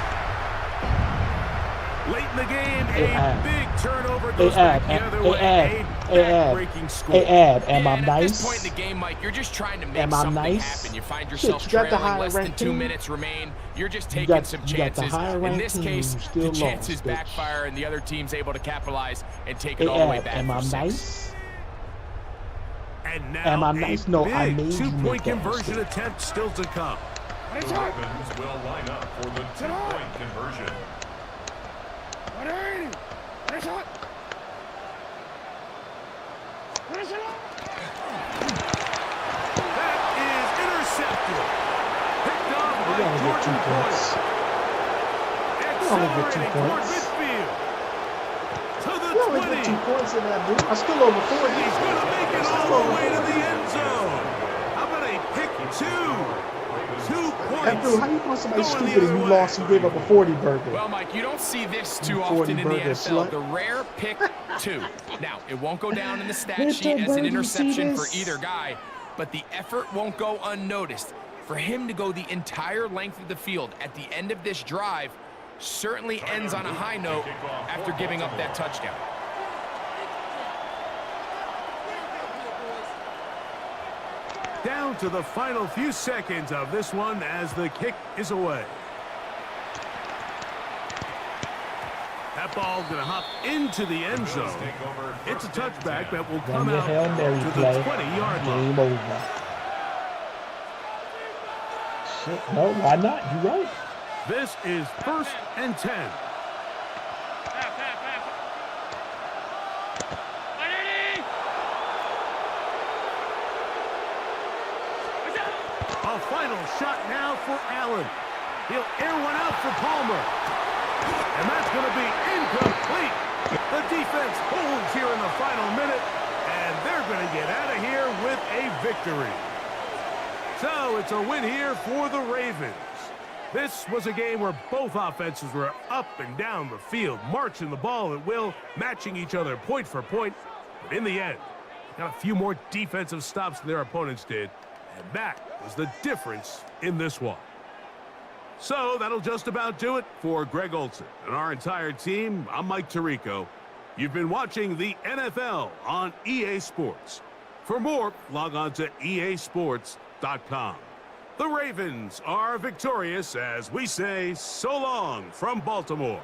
Late in the game, a big turnover goes Hey, back the other way. A back-breaking score. Hey, Ab, am I At nice? this point in the game, Mike, you're just trying to make Am I something nice? happen. You find yourself Shit, you got the trailing higher less than ranked 2 team. minutes remain. You're just You taking got- some you got the chances. higher In ranked this team, case, you still the lost, chances bitch. backfire and the other team's able to capitalize and take it Hey, all the way Ab, back am for I 6. nice? And now Am I nice? No, I a made you two-point make that conversion mistake. attempt still to come. The Ravens will line up for the 2-point conversion. That is intercepted. Picked off We by only get 2 Jordan points. We only get 2 Accelerating toward points. midfield. To the We only 20. get 2 points in that, dude. I'm still over 40. He's going to make it all the way to the end zone. How about a pick 2? 2 points. Abdul, how you want somebody Going the stupid and other you way. lost and gave up a 40 burger? Well, Mike, you don't see this too 40 often in the burger NFL. slut. The rare pick 2. Now, it won't go down in the stat Little sheet as bird, an you see interception for this? either guy, but the effort won't go unnoticed. For him to go the entire length of the field at the end of this drive certainly ends on a high note after giving up that touchdown. Down to the final few seconds of this one as the kick is away. That ball going to hop into the end zone. It's a touchback that will come Run your out Hail Mary to the play. 20-yard line. Game over. Shit, no, why not? You right. This is 1st and 10. A final shot now for Allen. He'll air one out for Palmer. And that's going to be incomplete. The defense holds here in the final minute, and they're going to get out of here with a victory. So it's a win here for the Ravens. This was a game where both offenses were up and down the field, marching the ball at will, matching each other point for point. But in the end, got a few more defensive stops than their opponents did, and that was the difference in this one. So that'll just about do it for Greg Olson and our entire team. I'm Mike Tirico. You've been watching the NFL on EA Sports. For more, log on to easports.com. The Ravens are victorious as we say so long from Baltimore.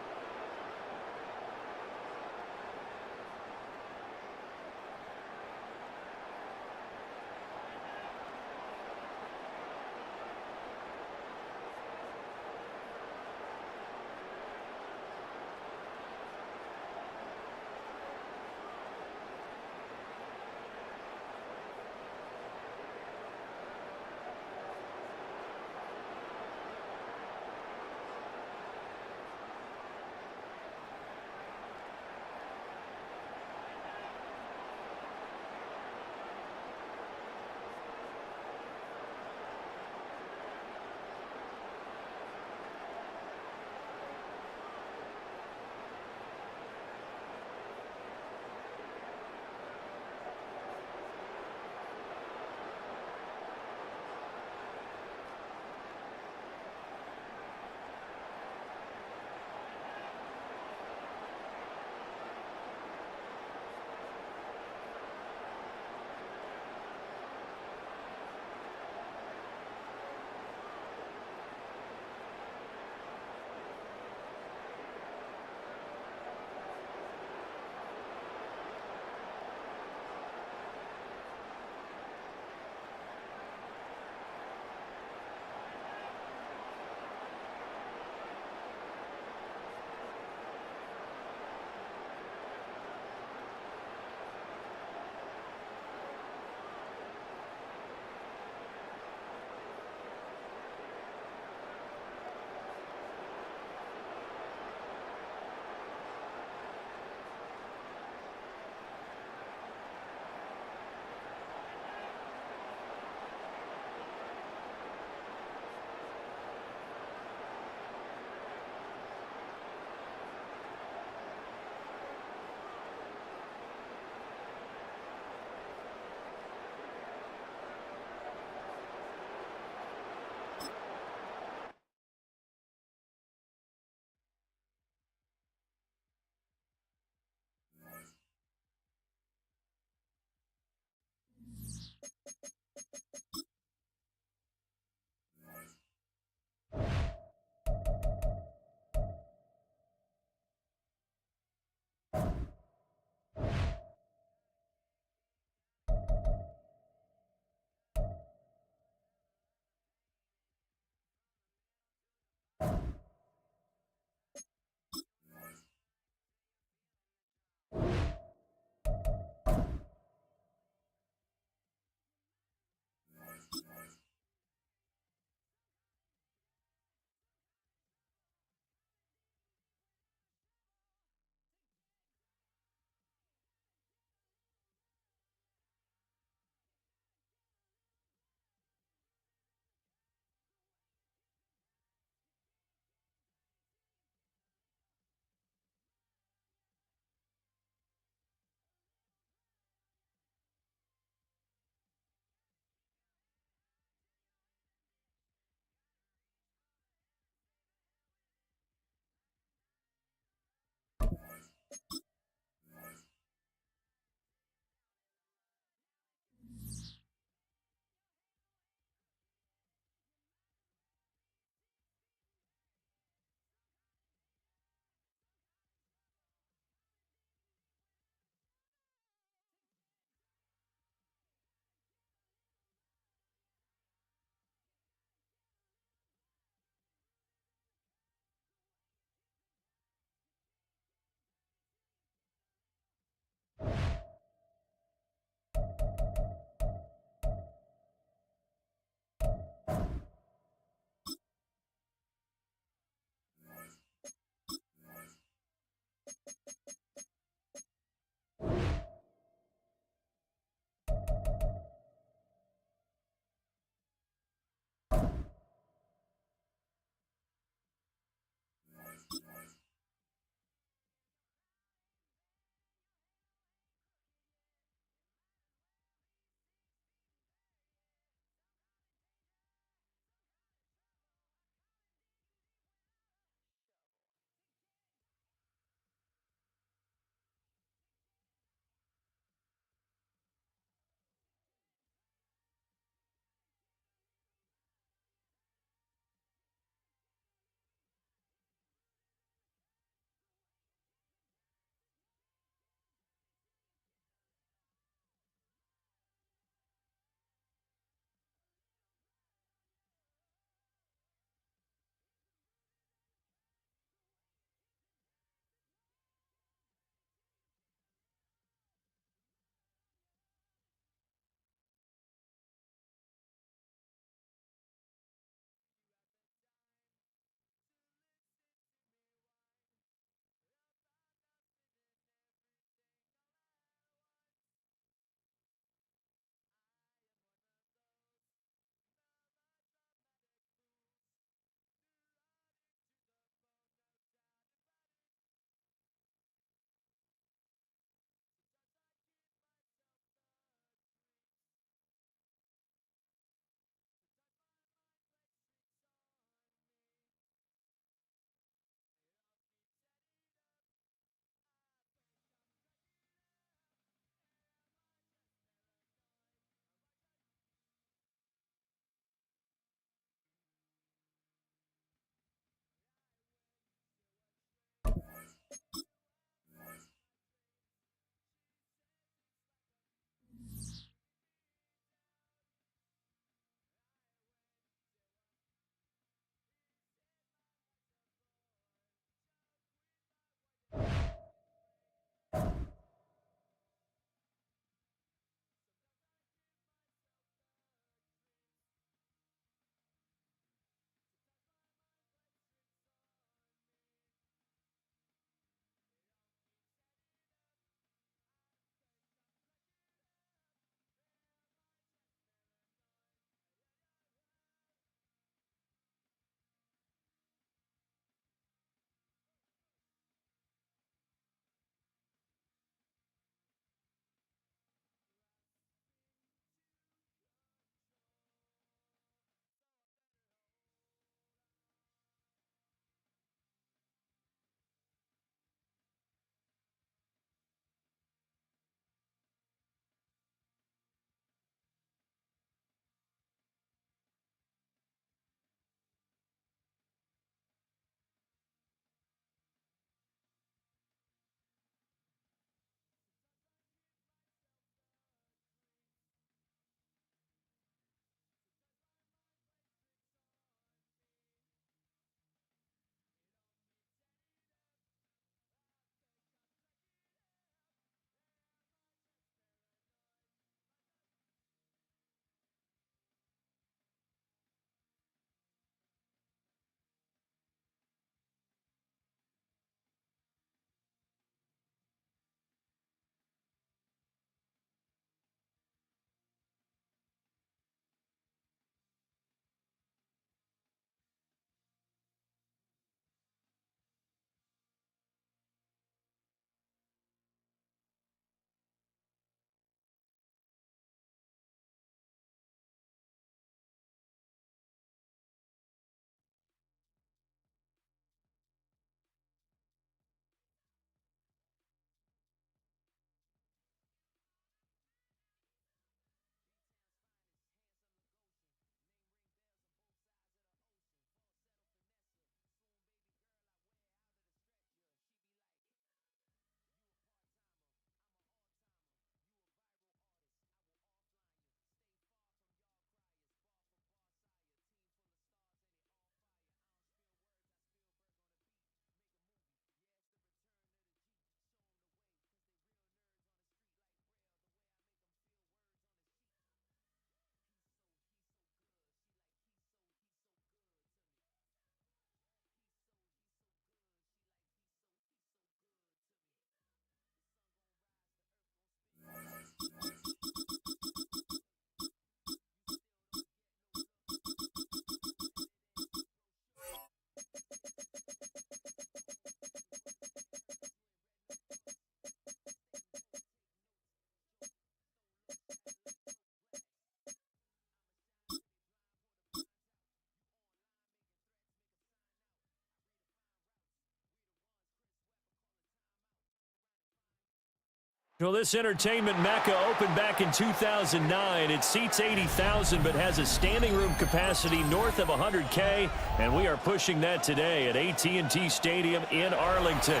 Well, this entertainment mecca opened back in 2009. It seats 80,000 but has a standing room capacity north of 100K, and we are pushing that today at AT&T Stadium in Arlington.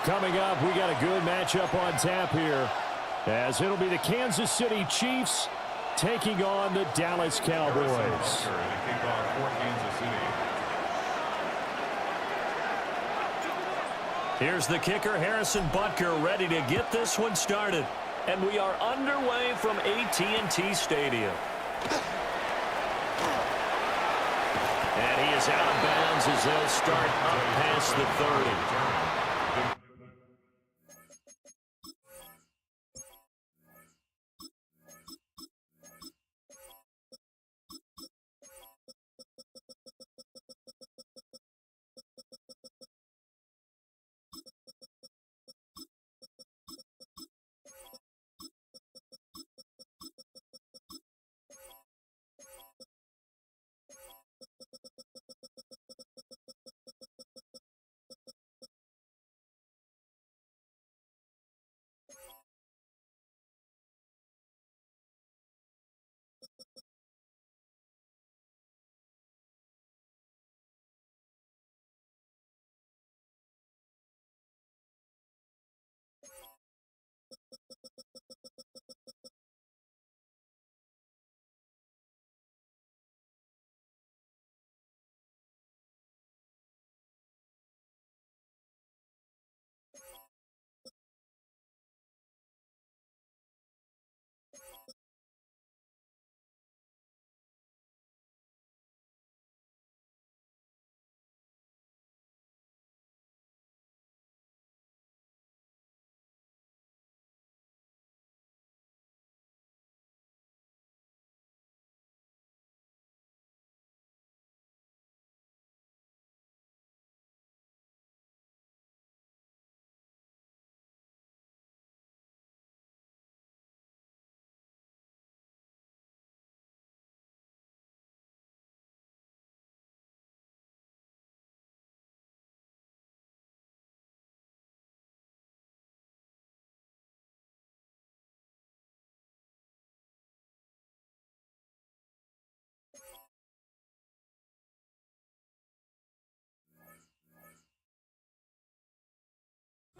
Coming up, we got a good matchup on tap here, as it'll be the Kansas City Chiefs taking on the Dallas Cowboys. Here's the kicker, Harrison Butker, ready to get this one started. And we are underway from AT&T Stadium. And he is out of bounds as they'll start up past the 30.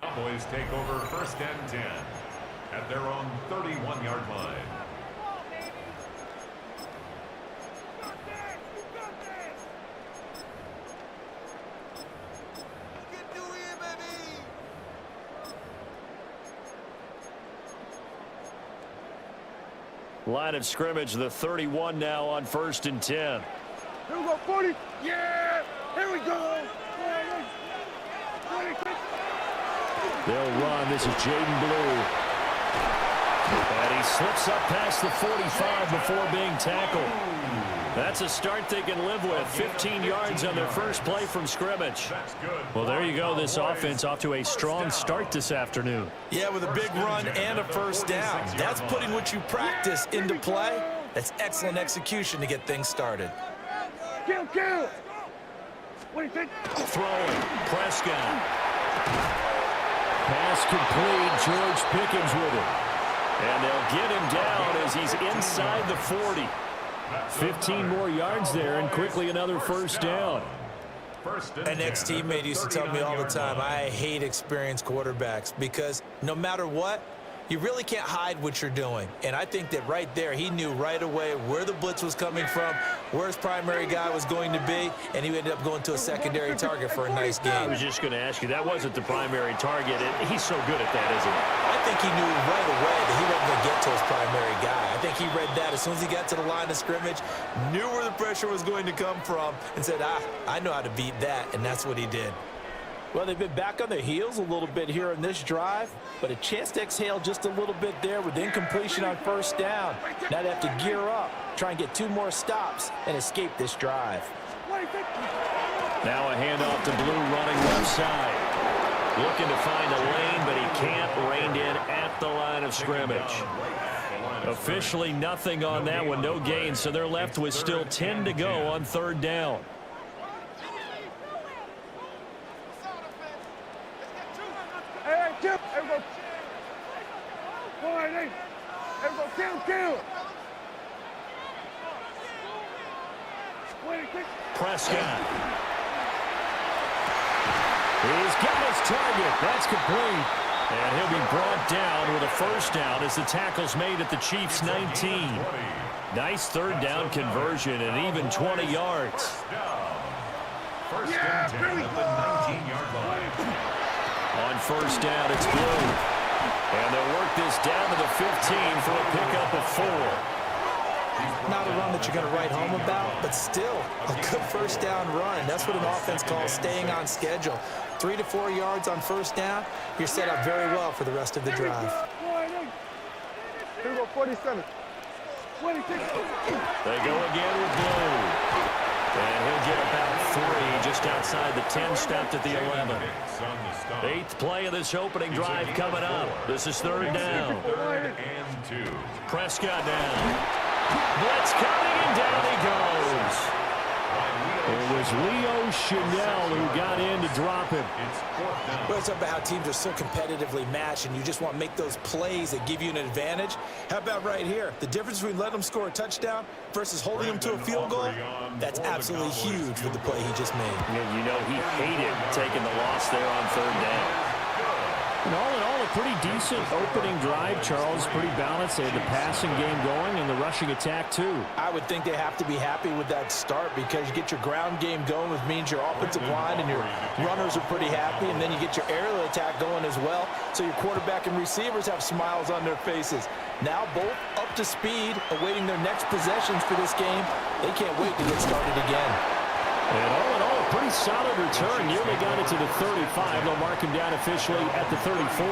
Cowboys take over 1st and 10 at their own 31-yard line. Line of scrimmage, the 31 now on 1st and 10. Here we go, 40. Yeah, here we go. They'll run. This is Jaden Blue. And he slips up past the 45 before being tackled. That's a start they can live with. 15 yards on their first play from scrimmage. Well, there you go. This offense off to a strong start this afternoon. Yeah, with a big run and a first down. That's putting what you practice into play. That's excellent execution to get things started. Kill. What do you think? Throwing. Prescott. Pass complete. George Pickens with it. And they'll get him down as he's inside the 40. 15 more yards there, and quickly another first down. An ex-teammate used to tell me all the time, I hate experienced quarterbacks because no matter what, you really can't hide what you're doing. And I think that right there, he knew right away where the blitz was coming from, where his primary guy was going to be, and he ended up going to a secondary target for a nice game. I was just going to ask you, that wasn't the primary target, and he's so good at that, isn't he? I think he knew right away that he wasn't going to get to his primary guy. I think he read that as soon as he got to the line of scrimmage, knew where the pressure was going to come from, and said, I know how to beat that, and that's what he did. Well, they've been back on their heels a little bit here in this drive, but a chance to exhale just a little bit there with incompletion on first down. Now they have to gear up, try and get 2 more stops, and escape this drive. Now a handoff to Blue running left side. Looking to find a lane, but he can't. Reined in at the line of scrimmage. Officially nothing on that one, no gain, so they're left with still 10 to go on 3rd down. Prescott. He's got his target. That's complete. And he'll be brought down with a first down as the tackle's made at the Chiefs' 19. Nice third down conversion and even 20 yards. First and 10 at the 19-yard line. On first down, it's Blue. And they'll work this down to the 15 for a pickup of 4. Not a run that you're going to write home about, but still a good first down run. That's what an offense calls staying on schedule. 3 to 4 yards on first down, you're set up very well for the rest of the drive. Here we go, 47. 26. They go again with Blue. And he'll get about 3 just outside the 10, stopped at the 11. 8th play of this opening drive coming up. This is third down. Third and 2. Prescott down. Blitz coming, and down he goes. It was Leo Chanel who got in to drop him. Well, it's about how teams are so competitively matched, and you just want to make those plays that give you an advantage. How about right here? The difference between letting them score a touchdown versus holding them to a field goal, that's absolutely huge with the play he just made. And you know he hated taking the loss there on third down. And all in all, a pretty decent opening drive, Charles. Pretty balanced. They had the passing game going and the rushing attack, too. I would think they have to be happy with that start because you get your ground game going, which means your offensive line and your runners are pretty happy, and then you get your aerial attack going as well, so your quarterback and receivers have smiles on their faces. Now both up to speed, awaiting their next possessions for this game. They can't wait to get started again. And all in all, a pretty solid return. Nearly got it to the 35. They'll mark him down officially at the 34.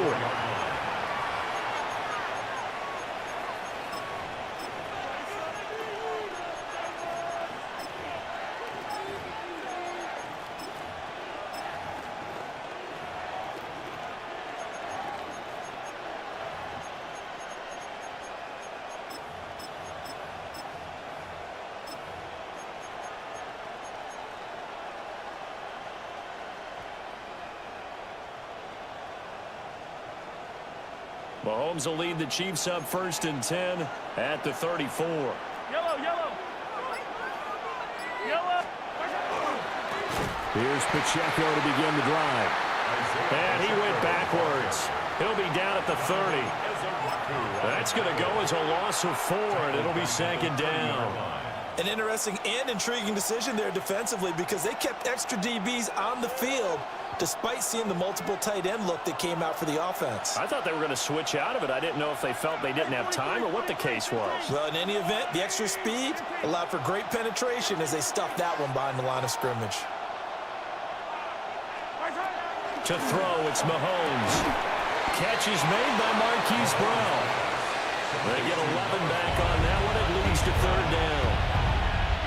Mahomes will lead the Chiefs up first and 10 at the 34. Yellow, yellow. Yellow. Here's Pacheco to begin the drive. And he went backwards. He'll be down at the 30. That's going to go as a loss of 4, and it'll be second down. An interesting and intriguing decision there defensively because they kept extra DBs on the field despite seeing the multiple tight end look that came out for the offense. I thought they were going to switch out of it. I didn't know if they felt they didn't have time or what the case was. Well, in any event, the extra speed allowed for great penetration as they stuffed that one behind the line of scrimmage. To throw, it's Mahomes. Catch is made by Marquise Brown. They get 11 back on that one. It leads to third down.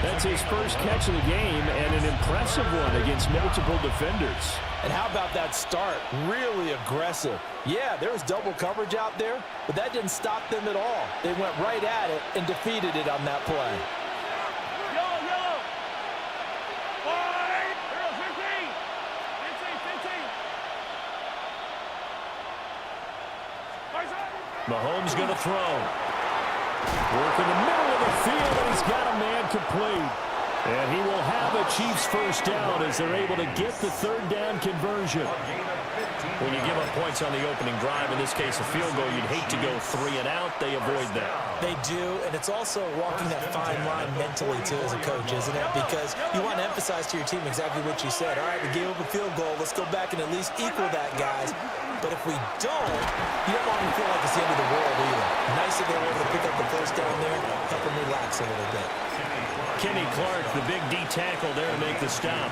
That's his first catch of the game and an impressive one against multiple defenders. And how about that start? Really aggressive. Yeah, there was double coverage out there, but that didn't stop them at all. They went right at it and defeated it on that play. Yellow, yellow. 15. 15. Mahomes going to throw. Work in the middle of the field, and he's got a man complete. And he will have a Chiefs first down as they're able to get the third down conversion. When you give up points on the opening drive, in this case a field goal, you'd hate to go 3 and out. They avoid that. They do, and it's also walking that fine line mentally, too, as a coach, isn't it? Because you want to emphasize to your team exactly what you said. All right, we gave up a field goal. Let's go back and at least equal that, guys. But if we don't, you don't want them to feel like it's the end of the world either. Nice that they were able to pick up the first down there, help them relax a little bit. Kenny Clark, the big D tackle there to make the stop.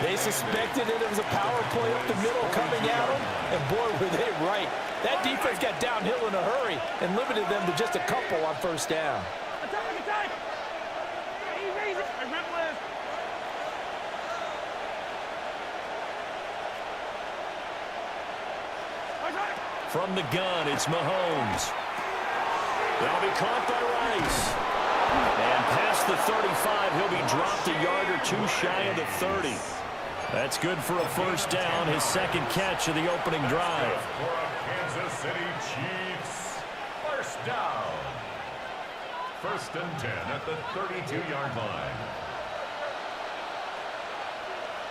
They suspected that it was a power play up the middle coming at them, and boy, were they right. That defense got downhill in a hurry and limited them to just a couple on first down. Attack! Easy. From the gun, it's Mahomes. They'll be caught by Rice. And past the 35, he'll be dropped a yard or 2 shy of the 30. That's good for a first down, his second catch of the opening drive. For a Kansas City Chiefs first down. First and 10 at the 32-yard line.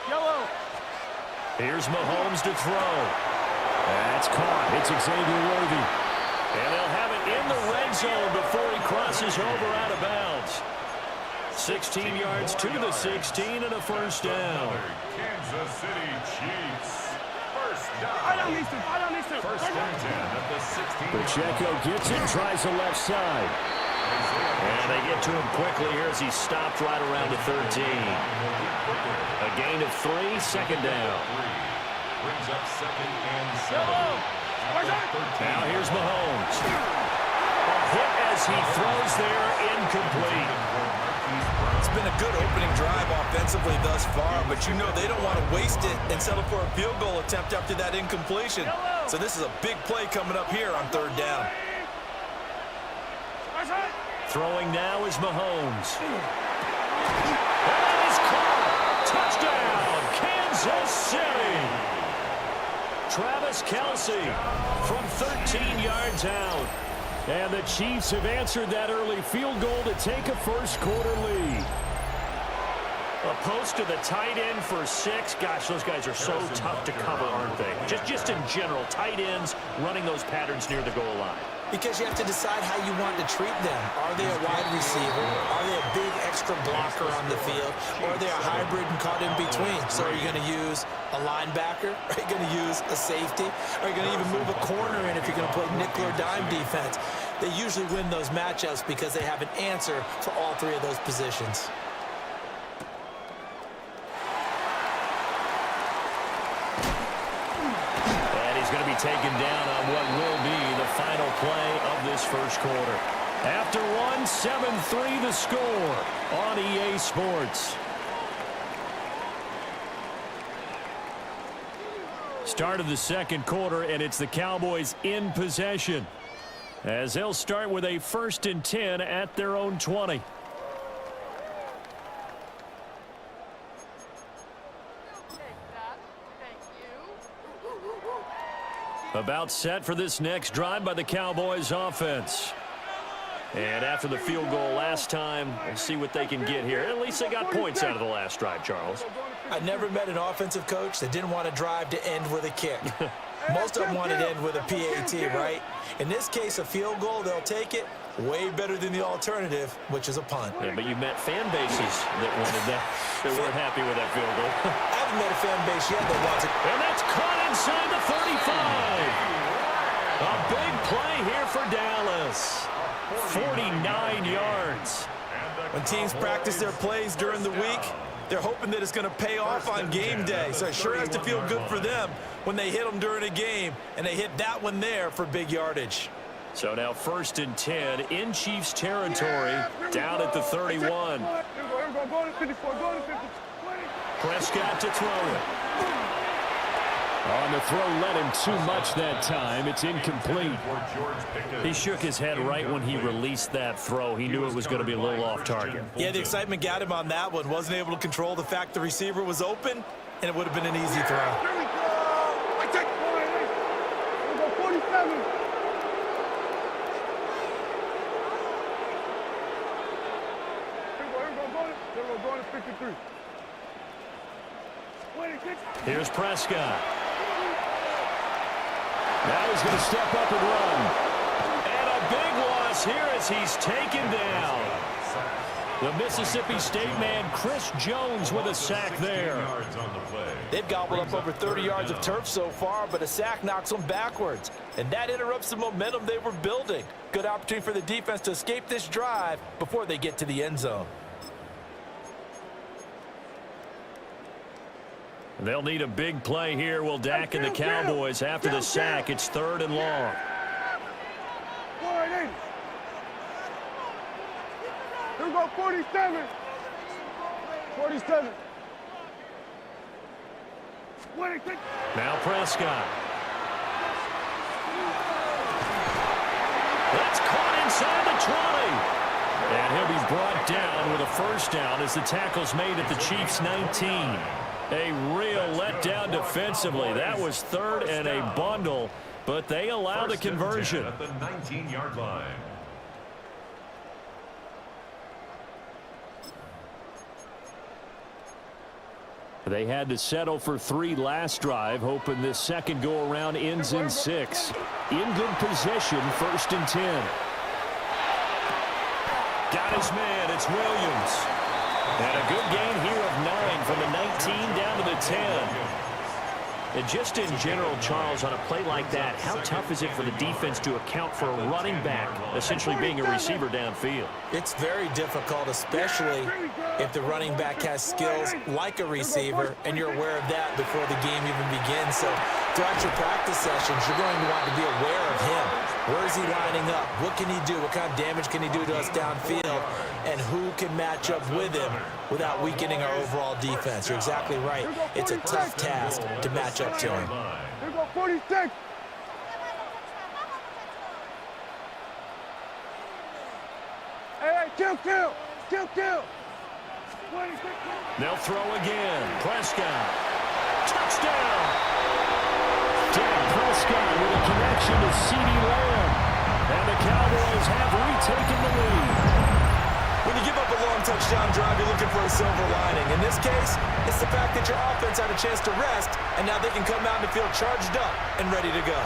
Yellow. Here's Mahomes to throw. That's caught. It's Xavier Worthy. And they'll have it in the red zone before he crosses over out of bounds. 16 yards to the 16 and a first down. Kansas City Chiefs. First down. I don't need to. First and 10 at the 16. Pacheco gets it, tries the left side. And they get to him quickly here as he stopped right around the 13. A gain of 3, second down. Brings up second and 7. Now here's Mahomes. A hit as he throws there, incomplete. It's been a good opening drive offensively thus far, but you know they don't want to waste it and settle for a field goal attempt after that incompletion. So this is a big play coming up here on third down. Throwing now is Mahomes. That is caught. Touchdown, Kansas City. Travis Kelce from 13 yards out. And the Chiefs have answered that early field goal to take a first-quarter lead. A post to the tight end for 6. Gosh, those guys are so tough to cover, aren't they? Just in general, tight ends running those patterns near the goal line. Because you have to decide how you want to treat them. Are they a wide receiver? Are they a big extra blocker on the field? Or are they a hybrid and caught in between? So are you going to use a linebacker? Are you going to use a safety? Are you going to even move a corner in if you're going to play nickel or dime defense? They usually win those matchups because they have an answer for all 3 of those positions. Going to be taken down on what will be the final play of this first quarter. After 1, 7-3 the score on EA Sports. Start of the second quarter, and it's the Cowboys in possession, as they'll start with a 1st and 10 at their own 20. About set for this next drive by the Cowboys offense. And after the field goal last time, we'll see what they can get here. At least they got points out of the last drive, Charles. I never met an offensive coach that didn't want to drive to end with a kick. Most of them wanted to end with a PAT, right? In this case, a field goal, they'll take it. Way better than the alternative, which is a punt. Yeah, but you met fan bases that wanted that. They weren't happy with that field goal. I haven't met a fan base yet that wants it. And that's caught inside the 35. A big play here for Dallas. 49 yards. When teams practice their plays during the week, they're hoping that it's going to pay off on game day. So it sure has to feel good for them when they hit them during a game, and they hit that one there for big yardage. So now 1st and 10 in Chiefs territory, down at the 31. Prescott to throw it. On the throw, let him too much that time. It's incomplete. He shook his head right when he released that throw. He knew it was going to be a little off target. Yeah, the excitement got him on that one. Wasn't able to control the fact the receiver was open, and it would have been an easy throw. Here we go. I take 47. Going to 53. Here's Prescott. Now he's going to step up and run. And a big loss here as he's taken down. The Mississippi State man, Chris Jones, with a sack there. They've gobbled up over 30 yards of turf so far, but a sack knocks them backwards. And that interrupts the momentum they were building. Good opportunity for the defense to escape this drive before they get to the end zone. They'll need a big play here. Will Dak and the Cowboys after the sack. It's 3rd and long. Here we go, 47. 47. Now Prescott. That's caught inside the 20. And he'll be brought down with a first down as the tackle's made at the Chiefs' 19. A real letdown defensively. That was 3rd and a bundle, but they allow the conversion. At the 19-yard line. They had to settle for 3 last drive, hoping this second go-around ends in 6. In good possession, 1st and 10. Got his man, it's Williams. And a good gain here of 9 from the 19 down to the 10. And just in general, Charles, on a play like that, how tough is it for the defense to account for a running back essentially being a receiver downfield? It's very difficult, especially if the running back has skills like a receiver, and you're aware of that before the game even begins. So throughout your practice sessions, you're going to want to be aware of him. Where is he lining up? What can he do? What kind of damage can he do to us downfield? And who can match up with him without weakening our overall defense? You're exactly right. It's a tough task to match up to him. Here go 46. Hey, kill. They'll throw again. Prescott. Touchdown. Dak Prescott with a connection to CeeDee Lamb. And the Cowboys have retaken the lead. When you give up a long touchdown drive, you're looking for a silver lining. In this case, it's the fact that your offense had a chance to rest, and now they can come out and feel charged up and ready to go.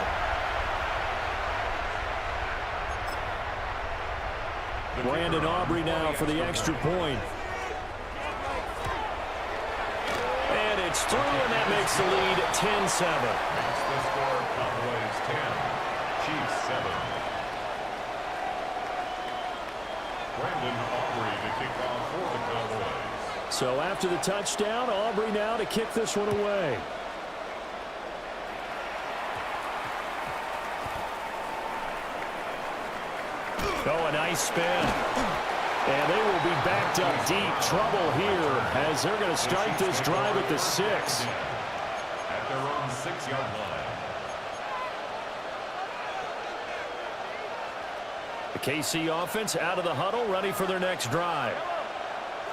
Brandon Aubrey now for the extra point. And it's through, and that makes the lead 10-7. That's the score. Cowboys 10, Chiefs 7. Brandon Aubrey to kick off for the Cowboys. So after the touchdown, Aubrey now to kick this one away. Oh, a nice spin. And they will be backed up deep. Trouble here as they're going to start this drive at the 6. At their own 6-yard line. The KC offense out of the huddle, ready for their next drive.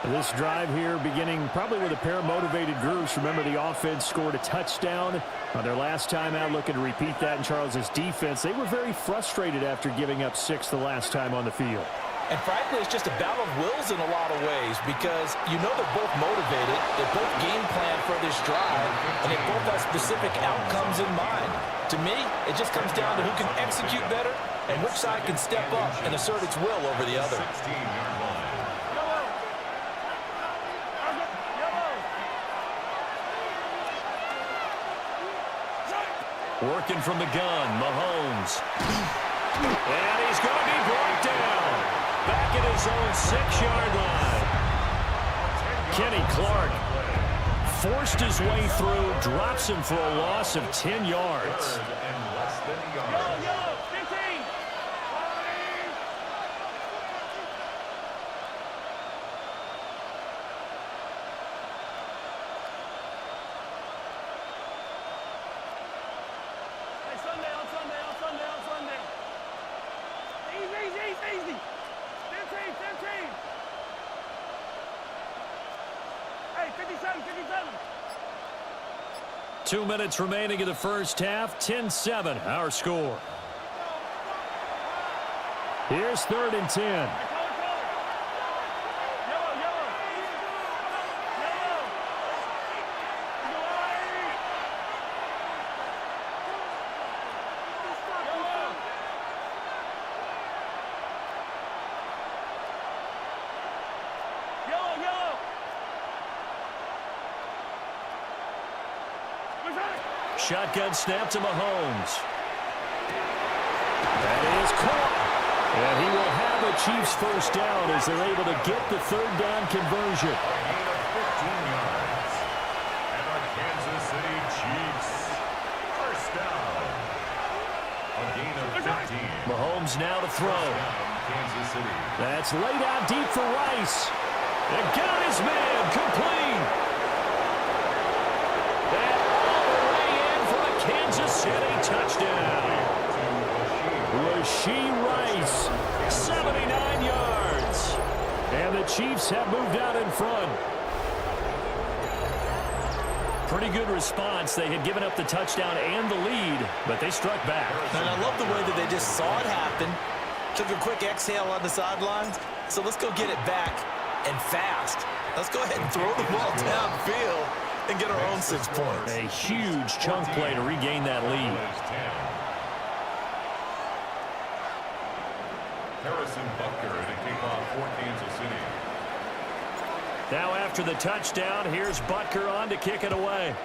This drive here beginning probably with a pair of motivated groups. Remember, the offense scored a touchdown on their last time out, looking to repeat that in Charles's defense. They were very frustrated after giving up 6 the last time on the field. And frankly, it's just a battle of wills in a lot of ways because you know they're both motivated, they both game plan for this drive, and they both have specific outcomes in mind. To me, it just comes down to who can execute better and which side can step up and assert its will over the other. 16-yard line. Working from the gun, Mahomes. And he's going to be brought down. Back at his own 6-yard line. Kenny Clark forced his way through, drops him for a loss of 10 yards. Third and less than a yard. Easy. 15. Hey, 57. 2 minutes remaining in the first half. 10-7, our score. Here's 3rd and 10. Shotgun snap to Mahomes. That is caught. And he will have a Chiefs first down as they're able to get the 3rd down conversion. A gain of 15 yards. And the Kansas City Chiefs. First down. A gain of 15. Mahomes now to throw. Kansas City. That's laid out deep for Rice. And got his man complete. And all the way in for the Kansas City touchdown. Rashee Rice, 79 yards. And the Chiefs have moved out in front. Pretty good response. They had given up the touchdown and the lead, but they struck back. And I love the way that they just saw it happen, took a quick exhale on the sidelines. So let's go get it back and fast. Let's go ahead and throw the ball downfield and get our own 6 points. A huge chunk play to regain that lead. Harrison Butker to kick off for Kansas City. Now after the touchdown, here's Butker on to kick it away.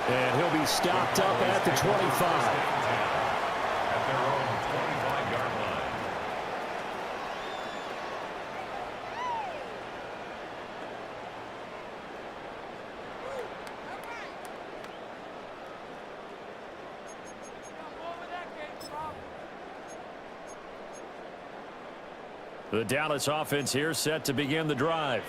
And he'll be stopped up at the 25. At their own 25-yard line. The Dallas offense here set to begin the drive.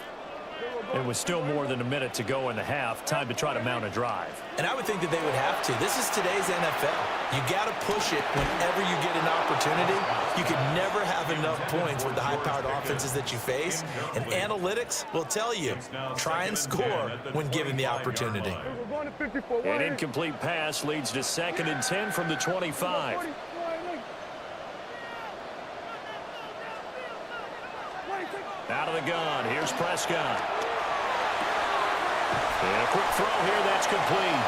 It was still more than a minute to go in the half. Time to try to mount a drive. And I would think that they would have to. This is today's NFL. You got to push it whenever you get an opportunity. You can never have enough points with the high-powered offenses that you face. And analytics will tell you, try and score when given the opportunity. An incomplete pass leads to 2nd and 10 from the 25. Out of the gun, here's Prescott. And a quick throw here, that's complete.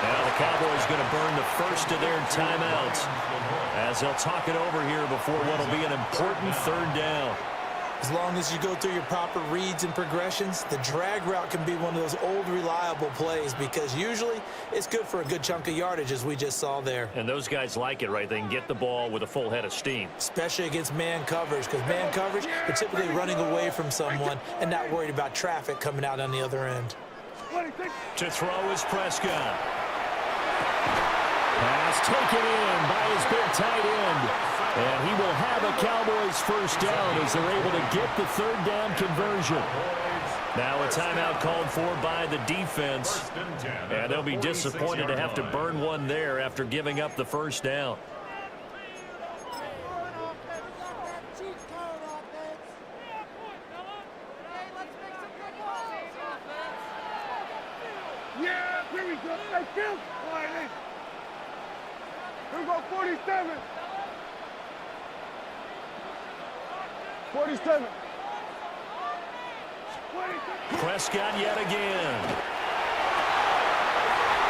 Now the Cowboys going to burn the first of their timeouts as they'll talk it over here before what will be an important 3rd down. As long as you go through your proper reads and progressions, the drag route can be one of those old reliable plays because usually it's good for a good chunk of yardage as we just saw there. And those guys like it, right? They can get the ball with a full head of steam. Especially against man coverage because man coverage, they're typically running away from someone and not worried about traffic coming out on the other end. To throw is Prescott. Pass taken in by his big tight end. And he will have a Cowboys first down as they're able to get the 3rd down conversion. Now a timeout called for by the defense. And they'll be disappointed to have to burn one there after giving up the first down. Yeah, here we go. Hey, Phil. All right, here we go, 47. 47. Prescott yet again.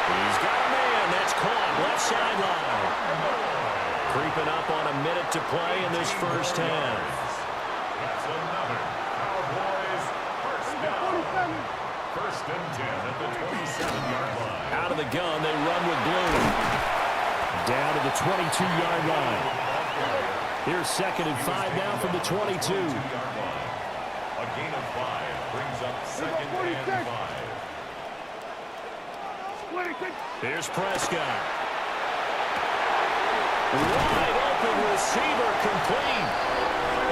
He's got a man. That's caught. Left sideline. Creeping up on a minute to play in this first half. That's another Cowboys first down. 1st and 10 at the 27-yard line. Out of the gun, they run with Bloom. Down to the 22-yard line. Here's 2nd and 5 now from the 22. A gain of 5 brings up 2nd and 5. Here's Prescott. Wide open receiver complete.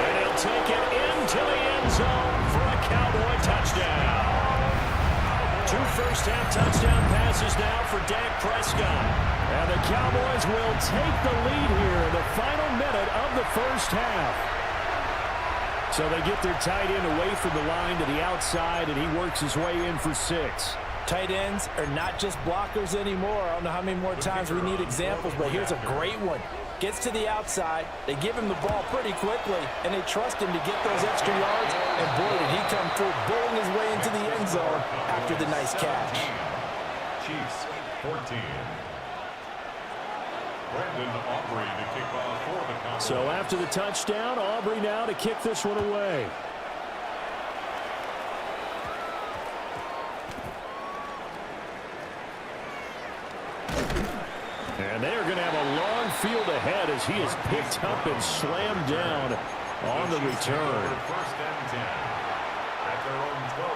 And he'll take it into the end zone for a Cowboy touchdown. 2 first-half touchdown passes now for Dak Prescott. And the Cowboys will take the lead here in the final minute of the first half. So they get their tight end away from the line to the outside, and he works his way in for 6. Tight ends are not just blockers anymore. I don't know how many more times we need examples, but here's a great one. Gets to the outside, they give him the ball pretty quickly, and they trust him to get those extra yards, and boy, did he come through, bowling his way into the end zone after the nice catch. Chiefs 14. Brandon Aubrey to kick off for the Cowboys. So after the touchdown, Aubrey now to kick this one away. And they're going to have a long field ahead as he is picked up and slammed down on the return.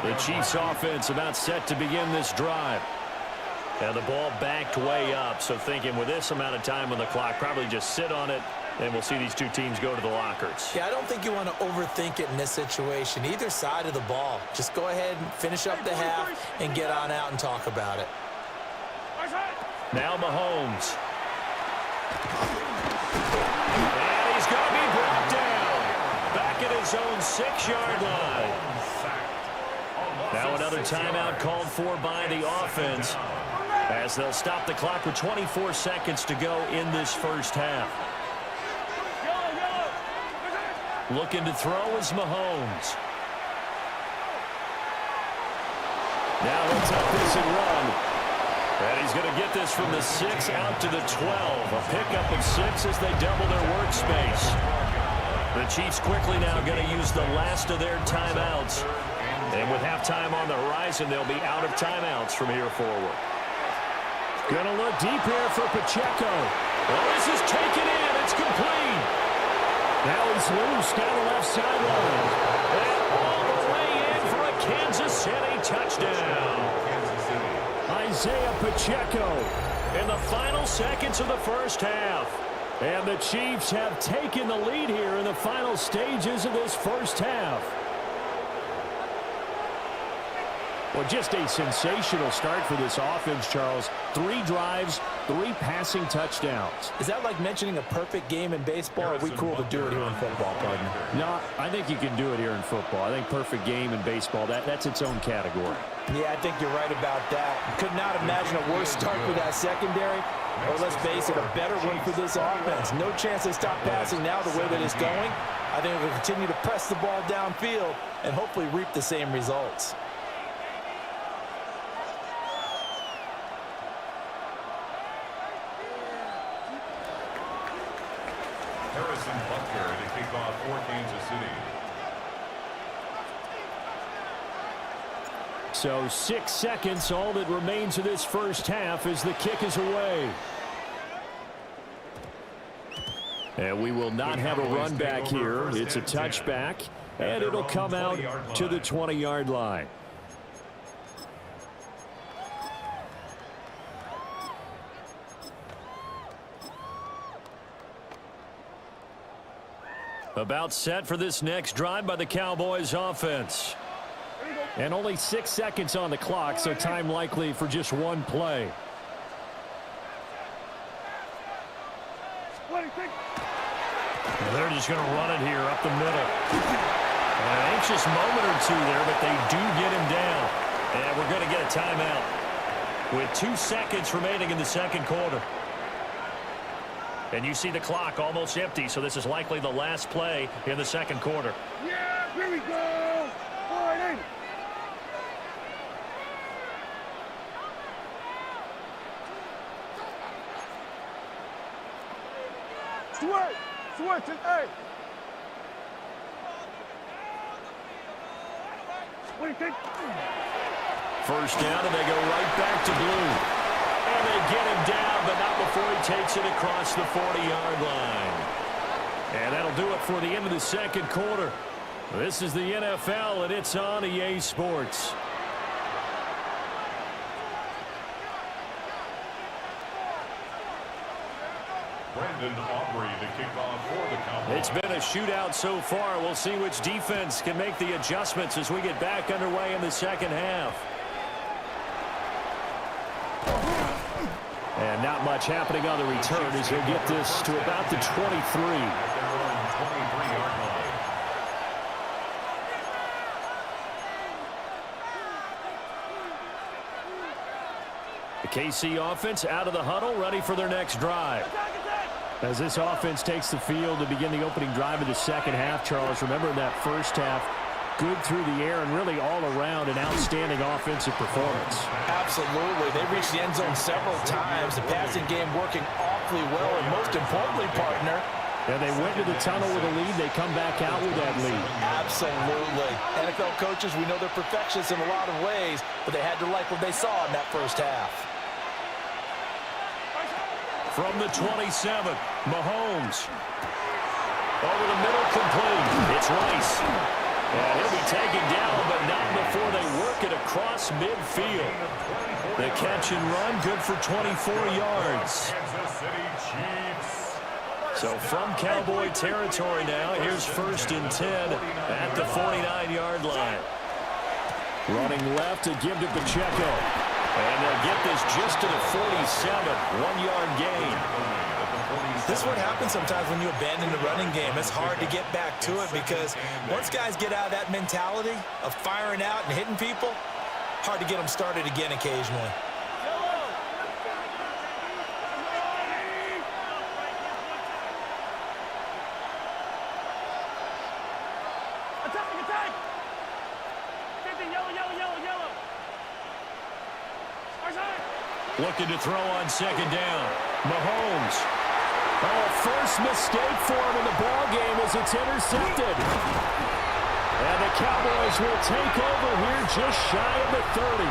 The Chiefs offense about set to begin this drive. And the ball backed way up, so thinking with this amount of time on the clock, probably just sit on it, and we'll see these two teams go to the lockers. Yeah, I don't think you want to overthink it in this situation. Either side of the ball. Just go ahead and finish up the half and get on out and talk about it. Now Mahomes. And he's going to be brought down. Back at his own 6-yard line. Now another timeout called for by the offense as they'll stop the clock with 24 seconds to go in this first half. Looking to throw is Mahomes. Now let's up this and run. And he's going to get this from the 6 out to the 12. A pickup of 6 as they double their workspace. The Chiefs quickly now going to use the last of their timeouts. And with halftime on the horizon, they'll be out of timeouts from here forward. Going to look deep here for Pacheco. Well, this is taken in. It's complete. Now he's loose down the left sideline. And all the way in for a Kansas City touchdown. Isaiah Pacheco in the final seconds of the first half. And the Chiefs have taken the lead here in the final stages of this first half. Well, just a sensational start for this offense, Charles. 3 drives, 3 passing touchdowns. Is that like mentioning a perfect game in baseball, or are we cool to do it here in football, partner? No, I think you can do it here in football. I think perfect game in baseball, that's its own category. Yeah, I think you're right about that. Could not imagine a worse start for that secondary, or let's face it, a better one for this offense. No chance they stop passing now the way that it's going. I think we'll continue to press the ball downfield and hopefully reap the same results. Harrison Butker to kick off for Kansas City. So 6 seconds, all that remains of this first half as the kick is away. And we will not have a run back here. It's a touchback, and it'll come out to the 20-yard line. About set for this next drive by the Cowboys offense. And only 6 seconds on the clock, so time likely for just one play. They're just going to run it here up the middle. An anxious moment or two there, but they do get him down. And we're going to get a timeout with 2 seconds remaining in the second quarter. And you see the clock almost empty, so this is likely the last play in the second quarter. Yeah, here we go. 40. Switch it, hey. What do you think? First down, and they go right back to blue. And they get him down, but not before he takes it across the 40-yard line. And that'll do it for the end of the second quarter. This is the NFL, and it's on EA Sports. Brandon Aubrey to kick off for the Cowboys. It's been a shootout so far. We'll see which defense can make the adjustments as we get back underway in the second half. And not much happening on the return as he'll get this to about the 23. The KC offense out of the huddle, ready for their next drive. As this offense takes the field to begin the opening drive of the second half, Charles, remember in that first half, good through the air and really all around an outstanding offensive performance. Absolutely. They reached the end zone several times. The passing game working awfully well, and most importantly, partner, and they went to the tunnel with a lead. They come back out with that lead. Absolutely. NFL coaches, we know they're perfectionists in a lot of ways, but they had to like what they saw in that first half. From the 27, Mahomes. Over the middle, complete. It's Rice. And he'll be taken down, but not before they work it across midfield. The catch and run, good for 24 yards. So from Cowboy territory now, here's 1st and 10 at the 49-yard line. Running left to give to Pacheco. And they'll get this just to the 47, 1-yard gain. This is what happens sometimes when you abandon the running game. It's hard to get back to it because once guys get out of that mentality of firing out and hitting people, hard to get them started again occasionally. Looking to throw on second down. Mahomes. Oh, first mistake for him in the ball game as it's intercepted. And the Cowboys will take over here just shy of the 30.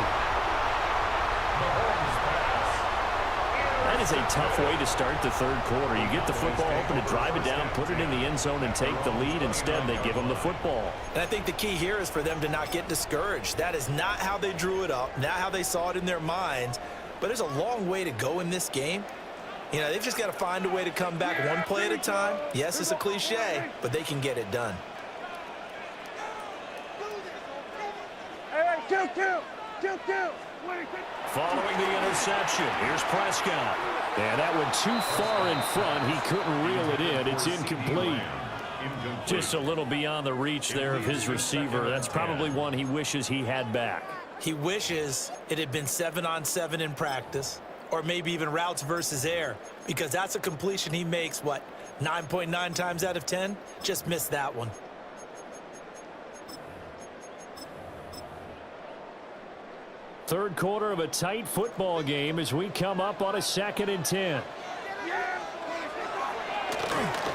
That is a tough way to start the third quarter. You get the football open to drive it down, put it in the end zone, and take the lead. Instead, they give them the football. And I think the key here is for them to not get discouraged. That is not how they drew it up, not how they saw it in their minds. But there's a long way to go in this game. You know, they've just got to find a way to come back one play at a time. Yes, it's a cliche, but they can get it done. Hey, two. Following the interception, here's Prescott. And that one too far in front. He couldn't reel it in. It's incomplete. Just a little beyond the reach there of his receiver. That's probably one he wishes he had back. He wishes it had been 7-on-7 in practice, or maybe even routes versus air, because that's a completion he makes, 9.9 times out of 10? Just missed that one. Third quarter of a tight football game as we come up on a 2nd and 10.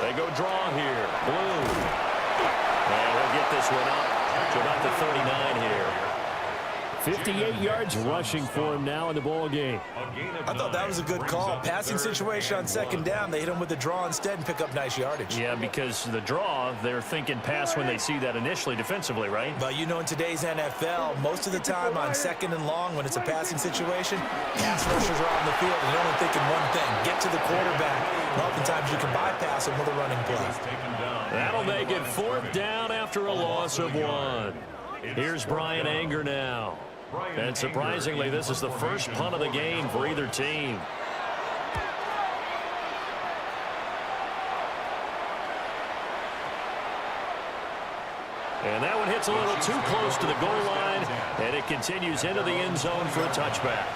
They go draw here. Blue. And we'll get this one up to about the 39 here. 58 yards rushing for him now in the ball game. I thought that was a good call. Passing situation on second down. They hit him with the draw instead and pick up nice yardage. Yeah, because the draw, they're thinking pass when they see that initially defensively, right? But you know, in today's NFL, most of the time on second and long, when it's a passing situation, pass rushers are on the field and they're only thinking one thing: get to the quarterback. And oftentimes you can bypass him with a running play. That'll make it 4th down after a loss of 1. Here's Brian Anger now. And surprisingly, this is the first punt of the game for either team. And that one hits a little too close to the goal line, and it continues into the end zone for a touchback.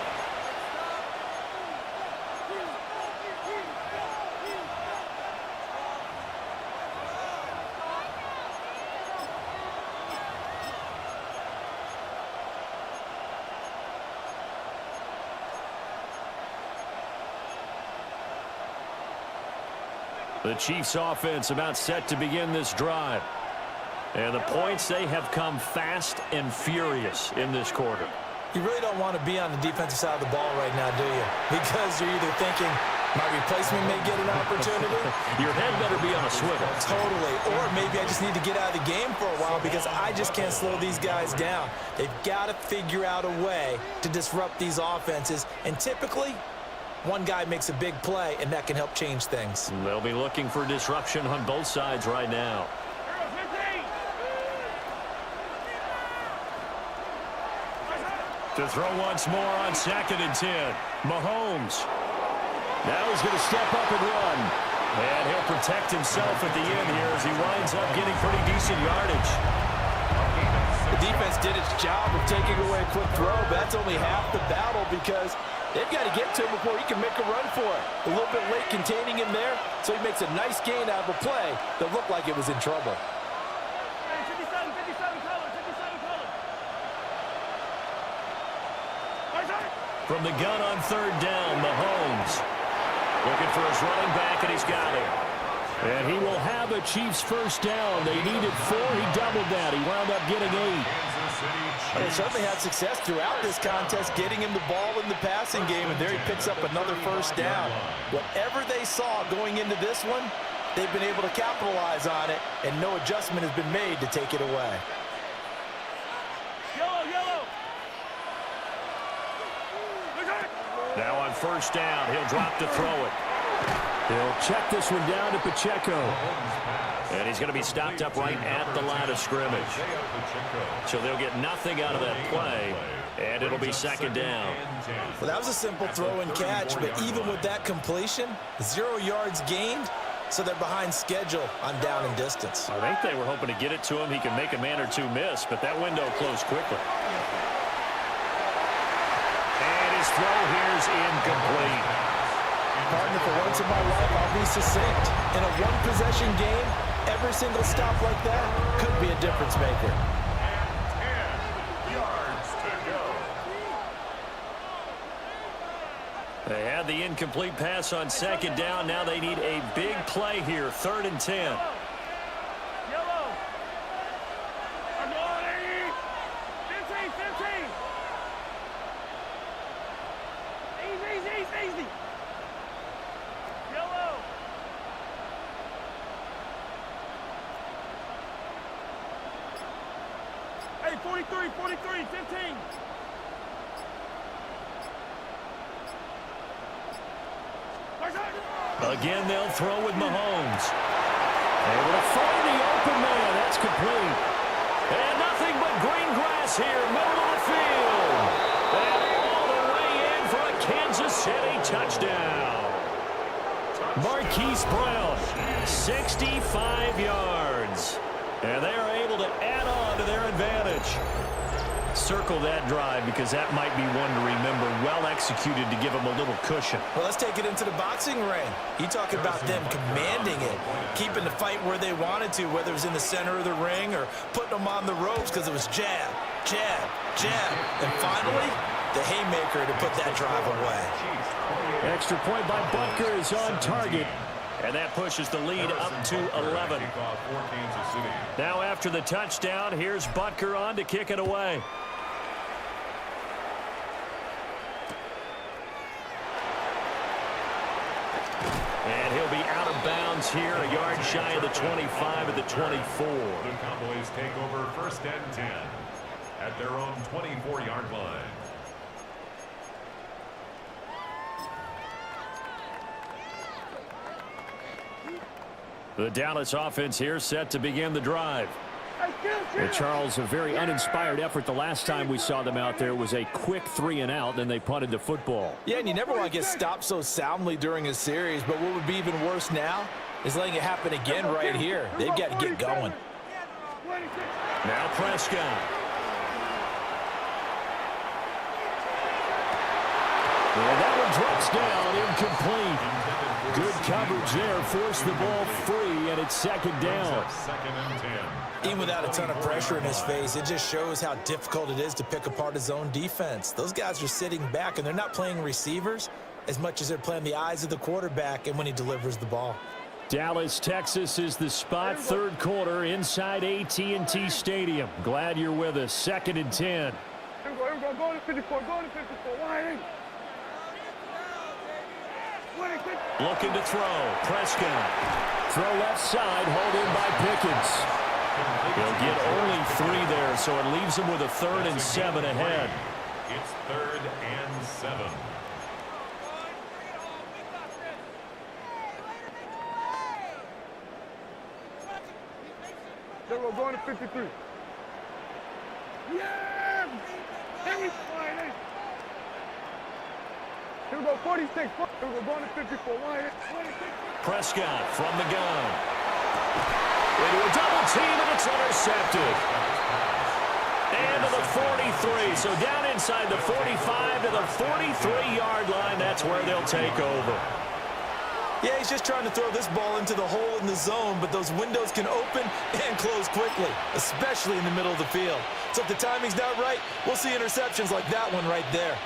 The Chiefs offense about set to begin this drive. And the points, they have come fast and furious in this quarter. You really don't want to be on the defensive side of the ball right now, do you? Because you're either thinking, my replacement may get an opportunity. Your head better be on a swivel. Totally. Or maybe I just need to get out of the game for a while because I just can't slow these guys down. They've got to figure out a way to disrupt these offenses. And typically, one guy makes a big play, and that can help change things. They'll be looking for disruption on both sides right now. To throw once more on 2nd and 10. Mahomes. Now he's going to step up and run. And he'll protect himself at the end here as he winds up getting pretty decent yardage. The defense did its job of taking away a quick throw, but that's only half the battle because they've got to get to him before he can make a run for it. A little bit late containing him there, so he makes a nice gain out of a play that looked like it was in trouble. From the gun on 3rd down, Mahomes. Looking for his running back, and he's got him. And he will have a Chiefs first down. They needed 4. He doubled that. He wound up getting 8. They certainly had success throughout this contest getting him the ball in the passing game, and there he picks up another first down. Whatever they saw going into this one, they've been able to capitalize on it, and no adjustment has been made to take it away. Now on 1st down, he'll drop to throw it. He'll check this one down to Pacheco. And he's going to be stopped up right at the line of scrimmage. So they'll get nothing out of that play, and it'll be 2nd down. Well, that was a simple throw and catch, but even with that completion, 0 yards gained, so they're behind schedule on down and distance. I think they were hoping to get it to him. He can make a man or two miss, but that window closed quickly. His throw here is incomplete. Partner, for once in my life, I'll be succinct. In a one-possession game, every single stop like that could be a difference maker. 10 yards to go. They had the incomplete pass on second down. Now they need a big play here, 3rd and 10. Yellow. I'm on 15. Easy. Yellow. Hey, 43, 15. Again, they'll throw with Mahomes. Able to find the open man. That's complete. And nothing but green grass here, middle of the field. And all the way in for a Kansas City touchdown. Marquise Brown, 65 yards. And they are able to add on to their advantage. Circle that drive because that might be one to remember. Well executed to give them a little cushion. Well, let's take it into the boxing ring. You talk about them commanding it, keeping the fight where they wanted to, whether it was in the center of the ring or putting them on the ropes because it was jab. And finally, the haymaker to put that drive away. Extra point by Butker is on target. And that pushes the lead up to 11. Now after the touchdown, here's Butker on to kick it away. And he'll be out of bounds here, a yard shy of the 25 at the 24. The Cowboys take over 1st and 10 at their own 24-yard line. The Dallas offense here set to begin the drive. And Charles, a very uninspired effort the last time we saw them out there was a quick 3-and-out, then they punted the football. Yeah, and you never want to get stopped so soundly during a series, but what would be even worse now is letting it happen again right here. They've got to get going. Now Prescott. And that one drops down, incomplete. Good coverage there, forced the ball free, and it's 2nd down. 2nd and 10. Even without a ton of pressure in his face, it just shows how difficult it is to pick apart his own defense. Those guys are sitting back, and they're not playing receivers as much as they're playing the eyes of the quarterback and when he delivers the ball. Dallas, Texas is the spot, 3rd quarter inside AT&T Stadium. Glad you're with us. 2nd and 10. Here we go. Go to 54. Wide. Looking to throw. Prescott. Throw left side, hauled in by Pickens. He'll get only 3 there, so it leaves him with a 3rd and 7 ahead. It's 3rd and 7. There we go. Going to 53. Yeah! Here we go, 46. Here we go, going to 54. Prescott from the gun. Into a double team, and it's intercepted. And to the 43. So down inside the 45 to the 43-yard line. That's where they'll take over. Yeah, he's just trying to throw this ball into the hole in the zone, but those windows can open and close quickly, especially in the middle of the field. So if the timing's not right, we'll see interceptions like that one right there.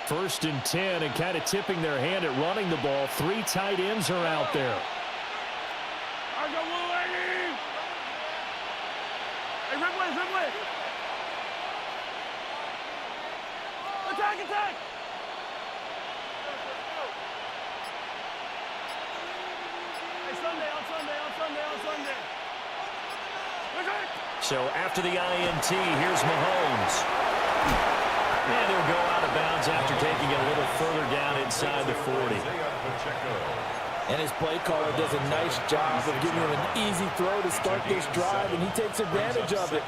First and 10, and kind of tipping their hand at running the ball. 3 tight ends are out there. Hey, Ridley. Attack! Hey, Sunday. So after the INT, here's Mahomes. And he'll go out of bounds after taking it a little further down inside the 40. And his play caller does a nice job of giving him an easy throw to start this drive, and he takes advantage of it.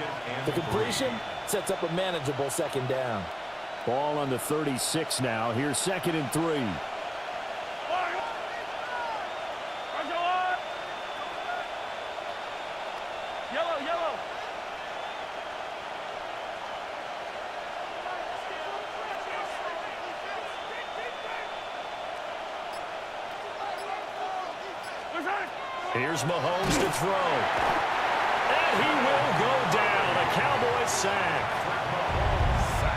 The completion sets up a manageable 2nd down. Ball on the 36 now. Here's 2nd and 3. Yellow. Here's Mahomes to throw. And he will go down. A Cowboys sack.